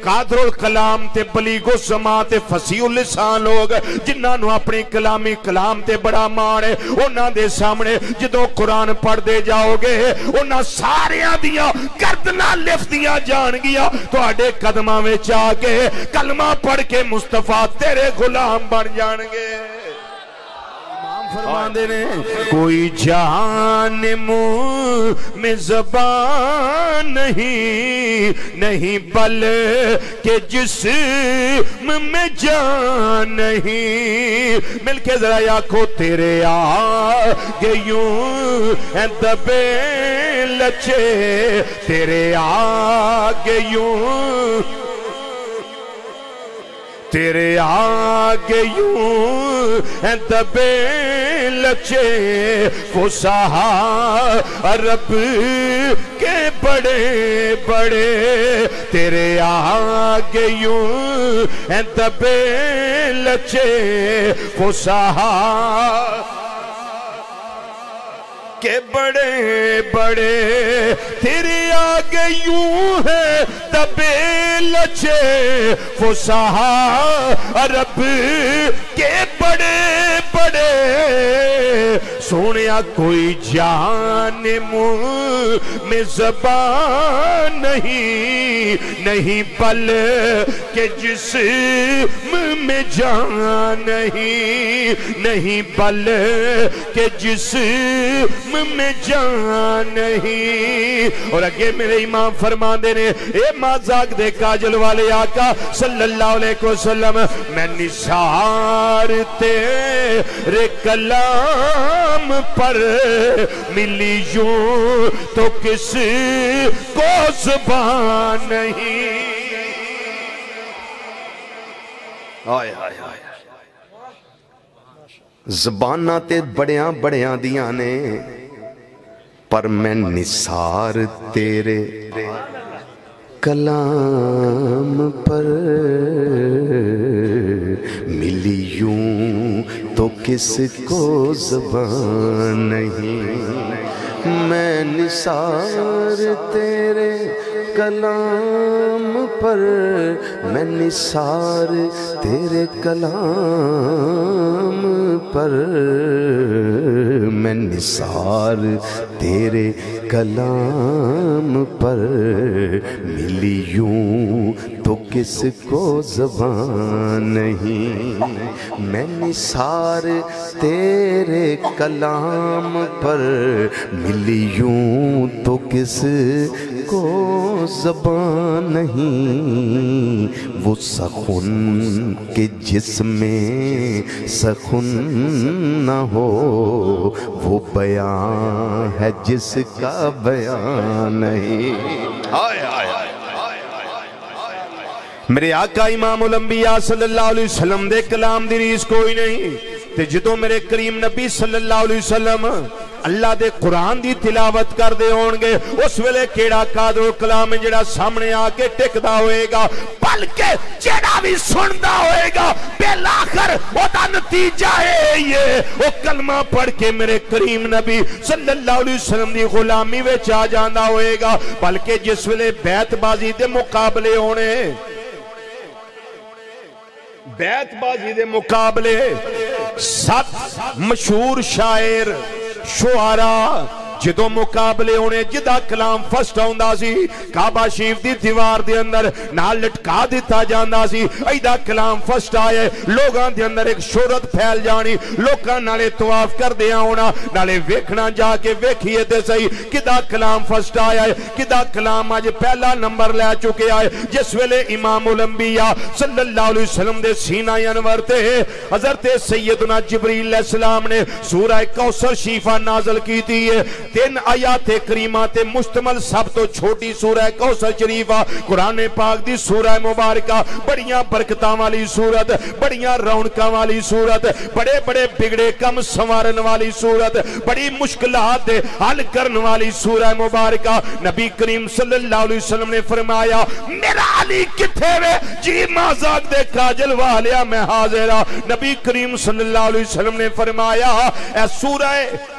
قادر الکلام تے بلیغ الزمان تے فصیح اللسان لوگ جنہاں نو اپنی کلامی کلام تے بڑا مان ہے انہاں دے سامنے جدوں قرآن پڑھ دے جاؤ گے انہاں ساریاں دیاں گردناں لفتیاں جان گیا تو آڈے قدماں میں چاہ کے کلمہ پڑھ کے مصطفیٰ تیرے غلام بن جان گے. فرماندے نے کوئی جان منہ میں زبان نہیں بل کہ جسم میں جان نہیں. مل کے ذرا آنکھوں تیرے آگے یوں دبے لچے تیرے آگے یوں تیرے آگے یوں دبے لچے فصحا عرب کے بڑے بڑے تیرے آگے یوں دبے لچے فصحا کے بڑے بڑے تیرے آگے یوں ہے دبے لچے فصحا عرب کے بڑے بڑے. سونیا کوئی جان منہ میں زبان نہیں بل کہ جسم میں جان نہیں بل کہ جسم میں جان نہیں. اور اگے میرے امام فرماندے نے اے مازاگ دے کاجل والے آقا صلی اللہ علیہ وسلم میں نثار تیرے کلام پر ملی یوں تو کس کو زبان نہیں. آئے آئے آئے زبانہ تے بڑیاں بڑیاں دیاں نے پر میں نثار تیرے کلام پر ملی یوں تو کس کو زبان نہیں. میں نثار تیرے کلام پر میں نثار تیرے کلام پر میں نثار تیرے کلام پر ملی یوں تو کس کو زبان نہیں. میں نثار تیرے کلام پر ملی یوں تو کس کو زبان نہیں. وہ سخن کے جس میں سخن نہ ہو وہ بیان ہے جس کا بیان نہیں. میرے آقا امام الانبیاء صلی اللہ علیہ وسلم دے کلام دی ریس کوئی نہیں تے جدوں میرے کریم نبی صلی اللہ علیہ وسلم اللہ دے قرآن دی تلاوت کر دے ہون گے اس ویلے کیڑا قادر کلام جڑا سامنے آ کے ٹکدا ہوئے گا. بلکہ جیڑا بھی سندا ہوئے گا بالآخر وہ دا نتیجہ ہے یہ وہ کلمہ پڑھ کے میرے کریم نبی صلی اللہ علیہ وسلم دی غلامی وچ آ جاندا ہوئے گا. بلکہ جس ویلے بیت بازی دے مقابلے ہونے بیت بازی دے مقابلے 7 مشہور شاعر شعراء جدو مقابلے ہونے جدا کلام فرسٹ آؤندا سی کعبہ شریف دی دیوار دے اندر نال لٹکا دیتا جاندا سی ایدا کلام فرسٹ آئے لوگاں دے اندر ایک شہرت پھیل جانی لوکاں نالے طواف کر دیا ہونا نالے ویکھنا جا کے ویکھیے تے صحیح کدا کلام فرسٹ آیا ہے کدا کلام آج پہلا نمبر لے چکے آئے جس ویلے امام الانبیاء صلی اللہ علیہ وسلم دے سینہ انور تے حضرت سیدنا جبریل علیہ السلام نے سورہ کوثر شریفہ نازل کی تھی 3 آیات کریمہ تے مشتمل سب تو چھوٹی سورہ کوثر شریفہ قرآن پاک دی سورہ مبارکہ بڑیاں برکتاں والی سورت بڑیاں رونقاں والی سورت بڑے بڑے بگڑے کم سنوارن والی سورت بڑی مشکلات حل کرن والی سورہ مبارکہ. نبی کریم صلی اللہ علیہ وسلم نے فرمایا میرا علی کتھے وے جی مازاق دے کاجل والیا میں حاضرہ. نبی کریم صلی اللہ علیہ وسلم نے فرمایا اے سورہ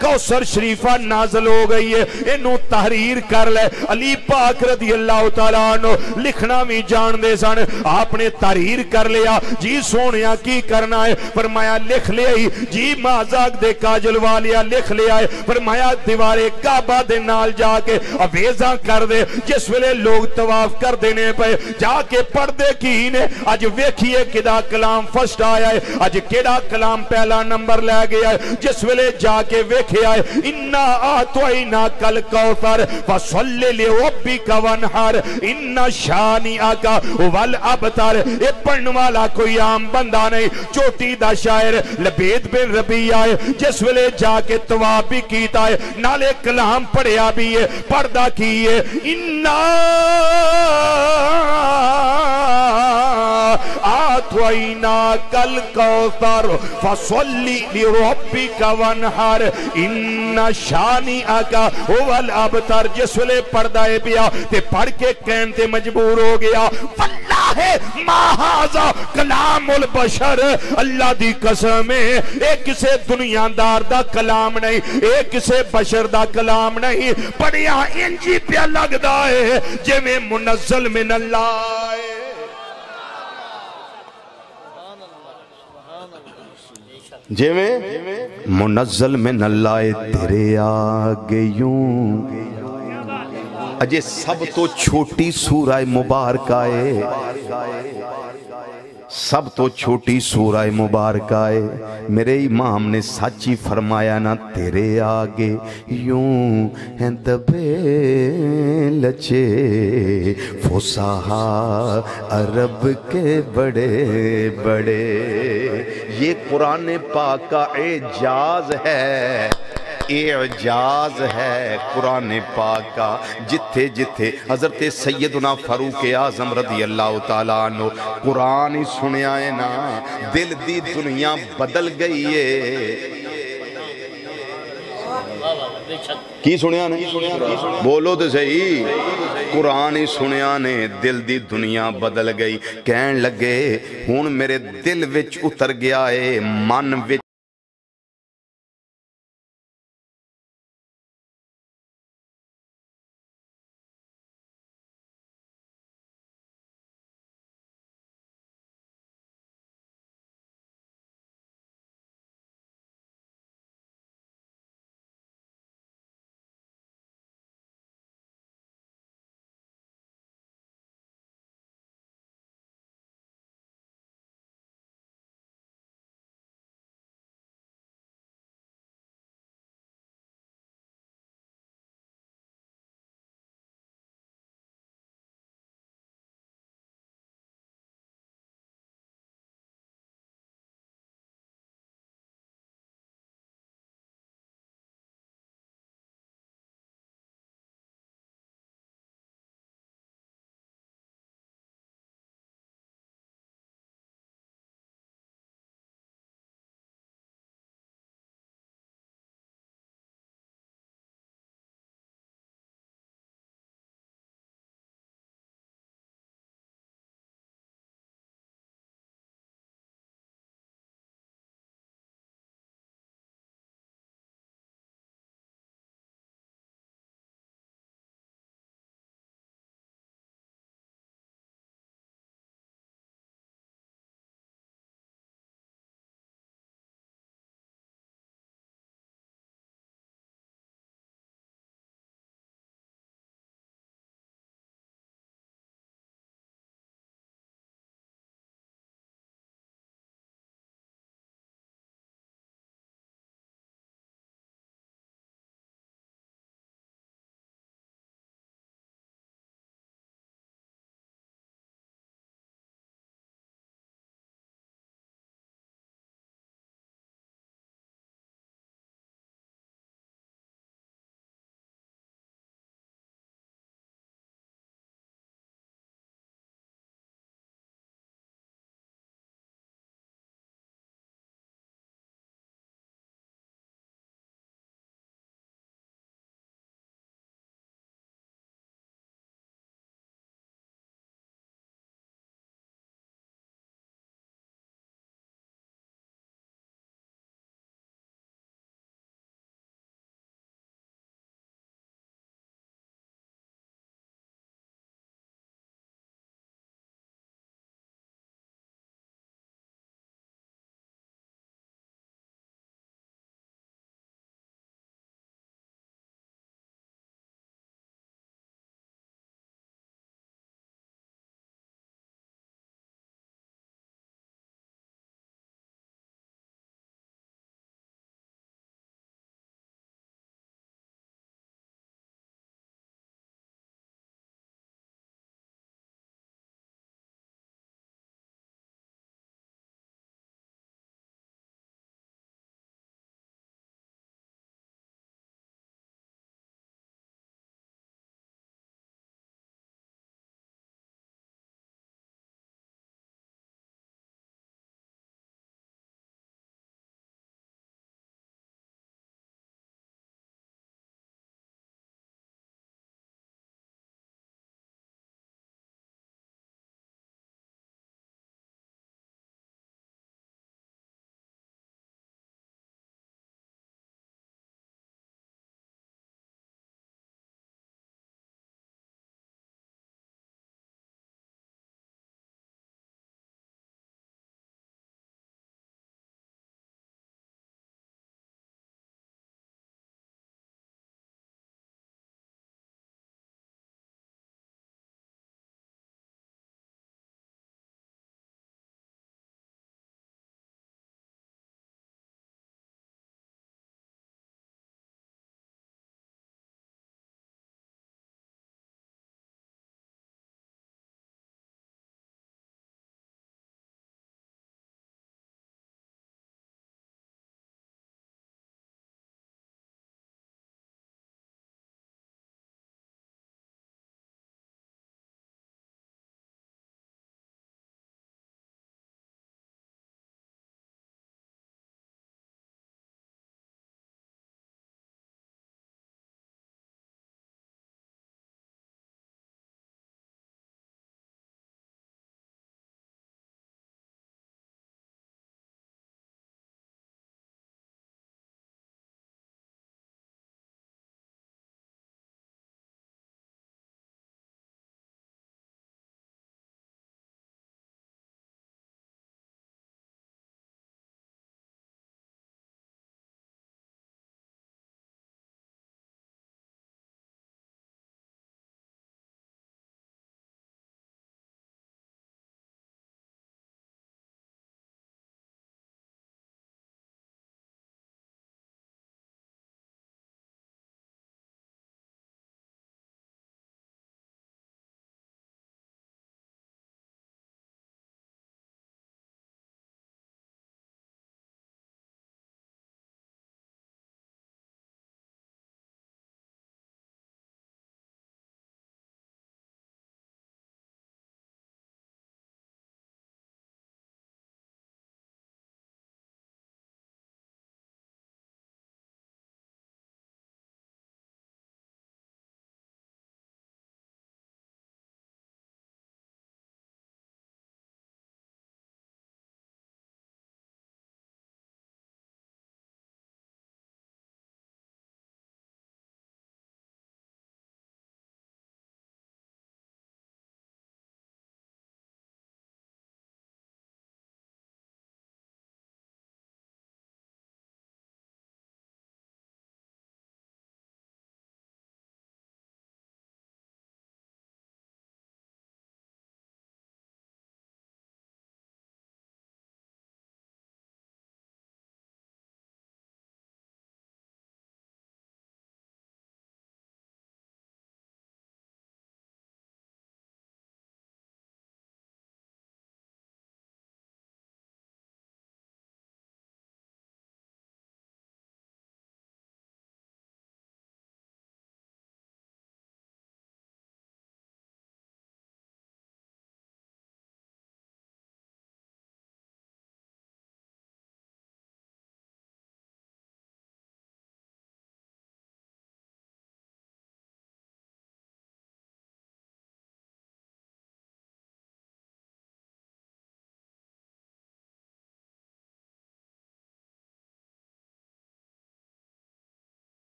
کوثر شریفہ نازل ہو گئی ہے انہوں تحریر کر لے. علی پاک رضی اللہ تعالیٰ عنہ لکھنا بھی جان دے سن آپ نے تحریر کر لیا جی سونیا کی کرنا ہے فرمایا لکھ لیا ہی جی مازاق دے کاجل والیا لکھ لیا ہے فرمایا دیوارے کعبہ دے نال جا کے عویزاں کر دے جس ویلے لوگ طواف کر دینے پہ جا کے پڑھ دے کی نے اج ویکھیے کدا کلام فرسٹ آیا ہے اج کیڑا کلام پہلا نمبر لے گیا ہے جس ویلے جا کے ویکھیا ہے انا آتوینا کل کوثر فصلی لربک وانحر ان شانئک والابتر. یہ پڑھنے والا کوئی عام بندہ نہیں چوٹی دا شاعر لبید بن ربیعہ ہے جس ویلے جا کے طواف بھی کیتا ہے نالے کلام پڑھیا بھی ہے پردہ کیے انا آتوینا کل کوثر فصلی لربک وانحر ان شانئک والابتر. جس ویلے پردہ پیا تے پڑھ کے کہن تے مجبور ہو گیا واللہ ما ھذا کلام البشر اللہ دی قسم ہے اے کسے دنیا دار دا کلام نہیں اے کسے بشر دا کلام نہیں پڑھیا انجی پیا لگدا ہے جے میں منزل من اللہ ہے. جے میں منزل من اللہ تیرے آگے یوں اجے سب تو چھوٹی سورہ مبارکہ ہے سب تو چھوٹی سورہ مبارکہ ہے میرے امام نے سچی فرمایا نا تیرے آگے یوں ہیں دبے لچے فصحا عرب کے بڑے بڑے. یہ قرآن پاک کا اعجاز ہے اعجاز ہے قرآن پاک کا. جتھے جتھے حضرت سیدنا فاروق اعظم رضی اللہ تعالیٰ عنہ قرآن ہی سنیا ہے نا دل دی دنیا بدل گئی ہے. کی سنیا نے بولو تو صحیح قرآن ہی سنیا نے دل دی دنیا بدل گئی. کہن لگے ہون میرے دل وچ اتر گیا ہے من وچ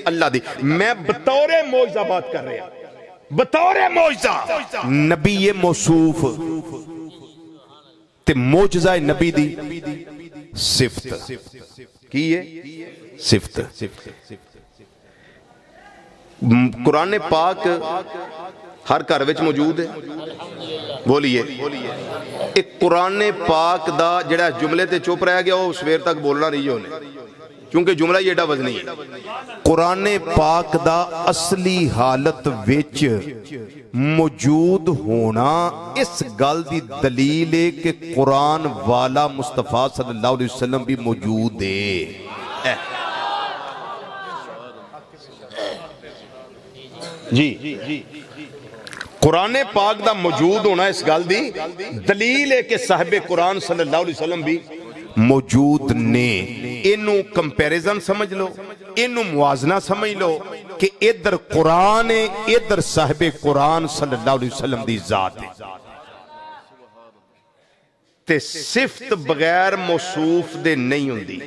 اللہ دی میں بطور معجزہ بات کر رہا بطور معجزہ نبی موصوف تے معجزہ نبی دی صفت کی ہے صفت قرآن پاک ہر گھر وچ موجود ہے بولیے ایک قرآن پاک دا جڑا جملے تے چپ رہ گیا وہ سویر تک بولنا نہیں ہونے کیونکہ جملہ یہ ایڈا وزنی ہے قرآن پاک دا اصلی حالت وچ موجود ہونا اس گل دی دلیل ہے کہ قرآن والا مصطفیٰ صلی اللہ علیہ وسلم بھی موجود ہے جی قرآن پاک دا موجود ہونا اس گل دی دلیل ہے کہ صاحب قرآن صلی اللہ علیہ وسلم بھی موجود نے انہوں کمپیریزن سمجھ لو انہوں موازنہ سمجھ لو کہ ادھر قرآن ہے ادھر صاحب قرآن صلی اللہ علیہ وسلم دی ذات ہے تے صفت بغیر موصوف دے نہیں ہوندی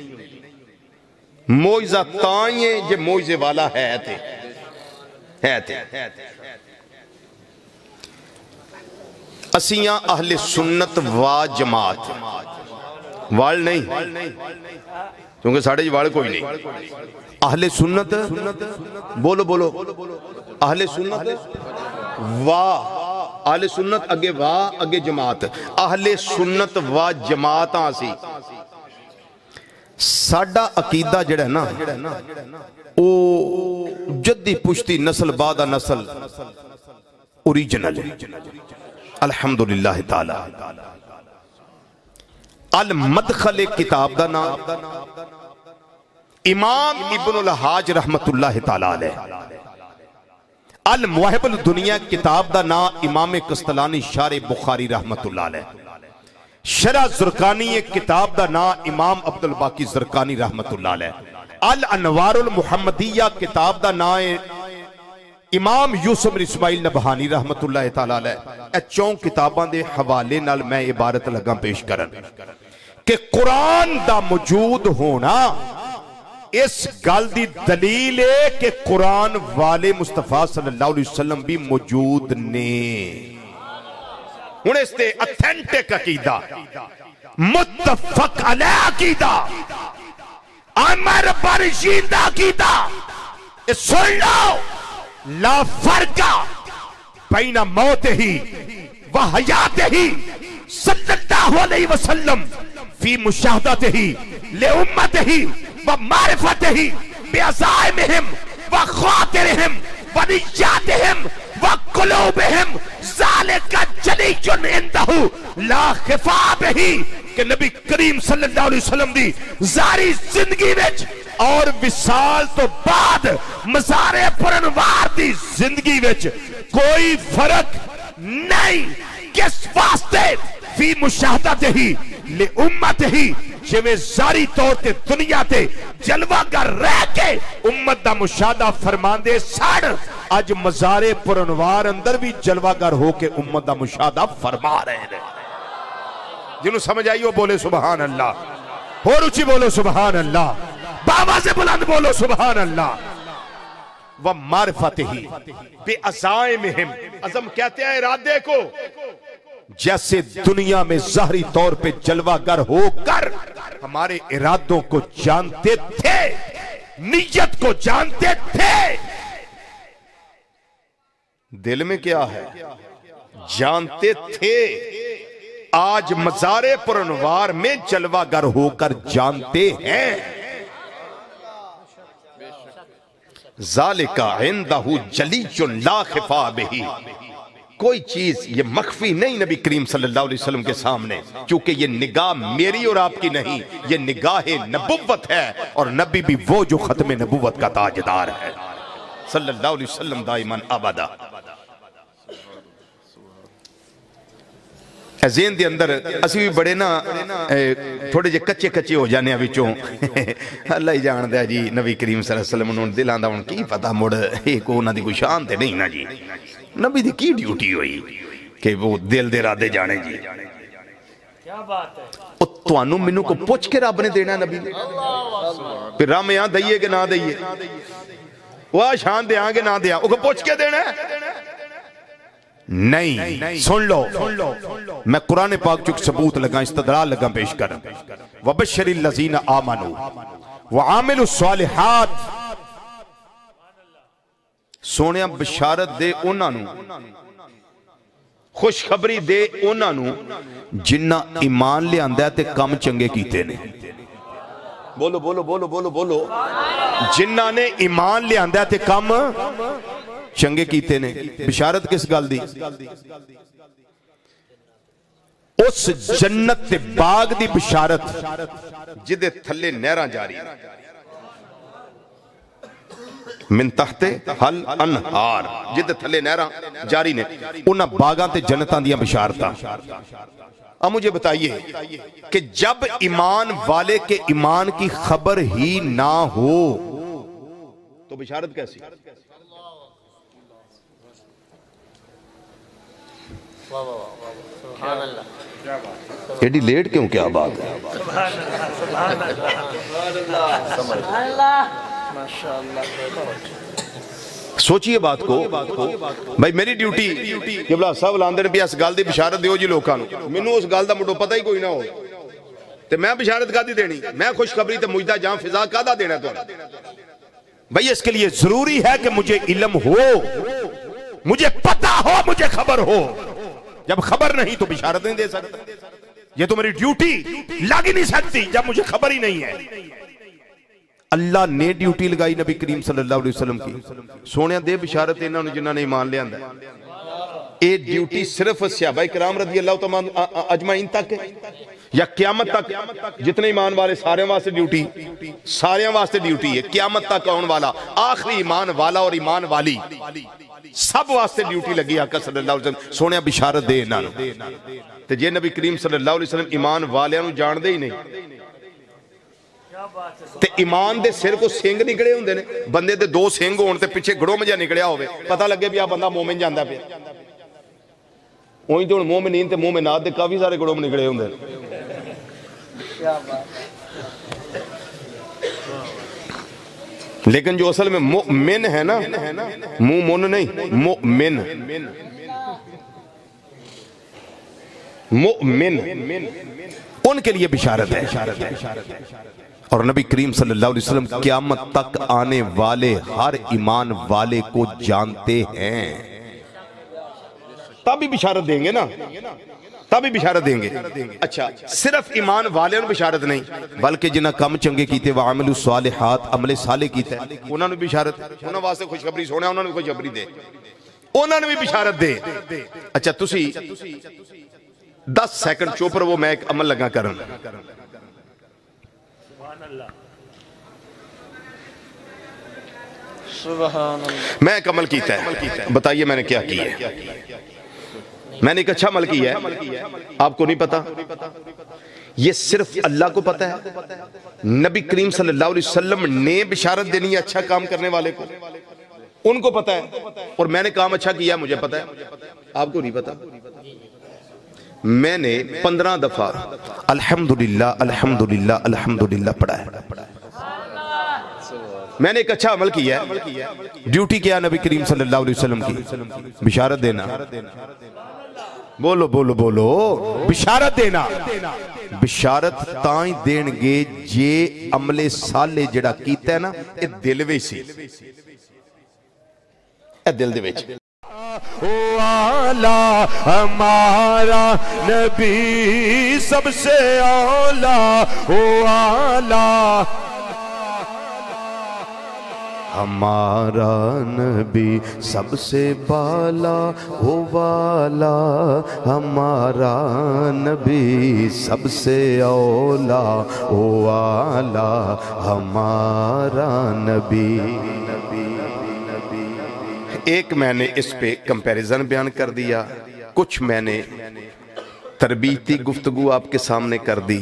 معجزہ تائیں جے معجزے والا ہے تے اسیاں اہل سنت و جماعت وال نہیں کیونکہ ساڑھے وال کوئی نہیں اہل سنت بولو بولو اہل سنت اہل سنت اگے اگے جماعت اہل سنت و جماعت آسی ساڑھا عقیدہ جڑا ہے نا او جدی پشتی نسل بعد نسل اوریجنل الحمدللہ تعالی المدخل کتاب دا نام امام ابن الحاج رحمت اللہ تعالی علیہ المواہب الدنیا کتاب دا نام امام قسطلانی شارح بخاری رحمت اللہ علیہ شرح زرقانی کتاب دا نام امام عبدالباقی زرقانی رحمت اللہ علیہ الانوار المحمدیہ کتاب دا نام امام یوسف اسماعیل نبہانی رحمت اللہ تعالی علیہ اے چون کتاباں دے حوالے نال میں عبارت لگا پیش کرن کہ قرآن دا موجود ہونا اس گل دی دلیل ہے کہ قرآن والے مصطفیٰ صلی اللہ علیہ وسلم بھی موجود نے ہن اس تے اتھینٹک عقیدہ متفق علیہ عقیدہ عمر بارشین دا عقیدہ سن لو لا فرق بین موت ہی و حیات ہی صلی اللہ علیہ وسلم فی مشاہدت ہی لے امت ہی و معرفت ہی بے عزائمہم و خاطرہم و نیاتہم و قلوبہم ذالک جلیجن اندہو لا خفاب ہی کہ نبی کریم صلی اللہ علیہ وسلم دی زاری زندگی وچ اور وصال تو بعد مزار پرانوار دی زندگی وچ کوئی فرق نہیں کس واسطے فی مشاہدت ہی لے امت ہی جویں زاری طور تے دنیا تے جلوہ گر رہ کے امت دا مشاہدہ فرماندے ساڑھ آج مزار پرانوار اندر بھی جلوہ گر ہو کے امت دا مشاہدہ فرما رہے ہیں جنہوں سمجھ آئیو بولے سبحان اللہ اور اچھی بولو سبحان اللہ باواز بلند بولو سبحان اللہ و معرفت ہی بے عزائمہم عزم کہتے ہیں ارادے کو جیسے دنیا میں ظاہری طور پہ جلوہ گر ہو کر ہمارے ارادوں کو جانتے تھے نیت کو جانتے تھے دل میں کیا ہے جانتے تھے آج مزار پرانوار میں جلوہ گر ہو کر جانتے ہیں ذالکا عندہ جلیج لا خفا بہی کوئی چیز یہ مخفی نہیں نبی کریم صلی اللہ علیہ وسلم کے سامنے کیونکہ یہ نگاہ میری اور آپ کی نہیں یہ نگاہ نبوت ہے اور نبی بھی وہ جو ختم نبوت کا تاجدار ہے صلی اللہ علیہ وسلم دائمان ابدا ذہن دے اندر اسی بھی بڑے نا تھوڑے جے کچے کچے ہو جانے وچوں اللہ ہی جان دے جی نبی کریم صلی اللہ علیہ وسلم انہوں نے دل آندہ ان کی پتہ مڑ ایک انہوں نے کوئی شان تے نہیں نا جی نبی دی کی ڈیوٹی ہوئی کہ وہ دل دے رادے جانے جی کیا بات ہے او تو انہوں منوں کو پوچھ کے رب نے دینا نبی نے پھر رام یہاں دئیے کہ نہ دئیے وہ شان دیا گے نہ دیا وہ پوچھ کے دینا ہے نہیں. سن لو میں قرآن پاک چک ثبوت لگا استدلال لگا پیش کر وبشر الذین آمنوا وعاملوا الصالحات سونیا بشارت دے انہاں نو خوشخبری دے انہاں نو جنہ ایمان لے آندہ تے کم چنگے کیتے نے بولو بولو بولو بولو بولو جنہ نے ایمان لے آندہ تے کم چنگے کیتے نے بشارت کس گل دی اس جنت تے باغ دی بشارت جدے تھلے نہراں جاری من تحت حل انہار جدے تھلے نہراں جاری نے انہاں باغاں تے جنتاں دیاں بشارتاں. اب مجھے بتائیے کہ جب ایمان والے کے ایمان کی خبر ہی نہ ہو تو بشارت کیسی؟ ایڈی لیٹ کیوں کیا بات ہے سوچئے بات کو بھائی میری ڈیوٹی قبلہ صاحب لاندر بھی اس گال دی بشارت دیو جی لوکانو منو اس گال دا مٹو پتہ ہی کوئی نہ ہو تے میں بشارت کا دی دینی میں خوشخبری تے مجدہ جان فضا کا دا دینا تو بھائی اس کے لیے ضروری ہے کہ مجھے علم ہو مجھے پتہ ہو مجھے خبر ہو جب خبر نہیں تو بشارت نہیں دے سکتا یہ تو میری ڈیوٹی لگ ہی نہیں سکتی جب مجھے خبر ہی نہیں ہے. اللہ نے ڈیوٹی لگائی نبی کریم صلی اللہ علیہ وسلم کی سونے دے بشارت انہوں نے جنہوں نے ایمان لے آندہ اے ڈیوٹی صرف صحابہ کرام رضی اللہ تعالیٰ اجمعین تک ہے یا قیامت تک جتنے ایمان والے سارے واسطے ڈیوٹی سارے واسطے ڈیوٹی ہے قیامت تک آن والا آخری ایمان والا اور ایمان والی سب واسطے ڈیوٹی لگی آقا صلی اللہ علیہ وسلم سونے بشارت دے انہوں تے جے نبی کریم صلی اللہ علیہ وسلم ایمان والے انہوں جان دے ہی نہیں تے ایمان دے سر کو سنگ نکڑے ہوں دے نے بندے دے دو سنگ ہون تے پچھے گھڑوں میں جا نکڑیا ہوئے پتہ لگے بھی آپ بندہ مومن جاندہ پہ وہیں تو مومنین تے مومنات دے کافی سارے گھڑوں میں نکڑے ہوں دے لیکن جو اصل میں مؤمن ہے نا مومن نہیں مؤمن مؤمن ان کے لیے بشارت ہے اور نبی کریم صلی اللہ علیہ وسلم قیامت تک آنے والے ہر ایمان والے کو جانتے ہیں تب ہی بشارت دیں گے نا تب ہی بشارت دیں گے. اچھا صرف ایمان والے انہوں بشارت نہیں بلکہ جنہ کم چنگے کیتے وعملوا الصالحات عمل صالح کیتے انہوں نے بشارت انہوں واسطے خوشخبری سونا انہوں نے خوشخبری دے انہوں نے بھی بشارت دے. اچھا تسی 10 سیکنڈ چوپر وہ میں ایک عمل لگا کرن میں ایک عمل کیتا ہے بتائیے میں نے کیا کیا ہے میں نے ایک اچھا عمل کیا ہے آپ کو نہیں پتا یہ صرف اللہ کو پتا ہے نبی کریم صلی اللہ علیہ وسلم نے بشارت دینی ہے اچھا کام کرنے والے کو ان کو پتا ہے اور میں نے کام اچھا کیا مجھے پتا ہے آپ کو نہیں پتا میں نے 15 دفعہ الحمدللہ الحمدللہ الحمدللہ پڑھا ہے میں نے ایک اچھا عمل کیا ہے ڈیوٹی کیا نبی کریم صلی اللہ علیہ وسلم کی بشارت دینا بولو بولو بولو بشارت دینا بشارت تائیں دین گے جے عمل صالح جڑا کیتا ہے نا اے دل وے سی اے دل دے وچ والا ہمارا نبی سب سے اولا والا ہمارا نبی سب سے بالا ہو والا ہمارا نبی سب سے اولا ہو والا ہمارا نبی. ایک میں نے اس پہ کمپیریزن بیان کر دیا کچھ میں نے تربیتی گفتگو آپ کے سامنے کر دی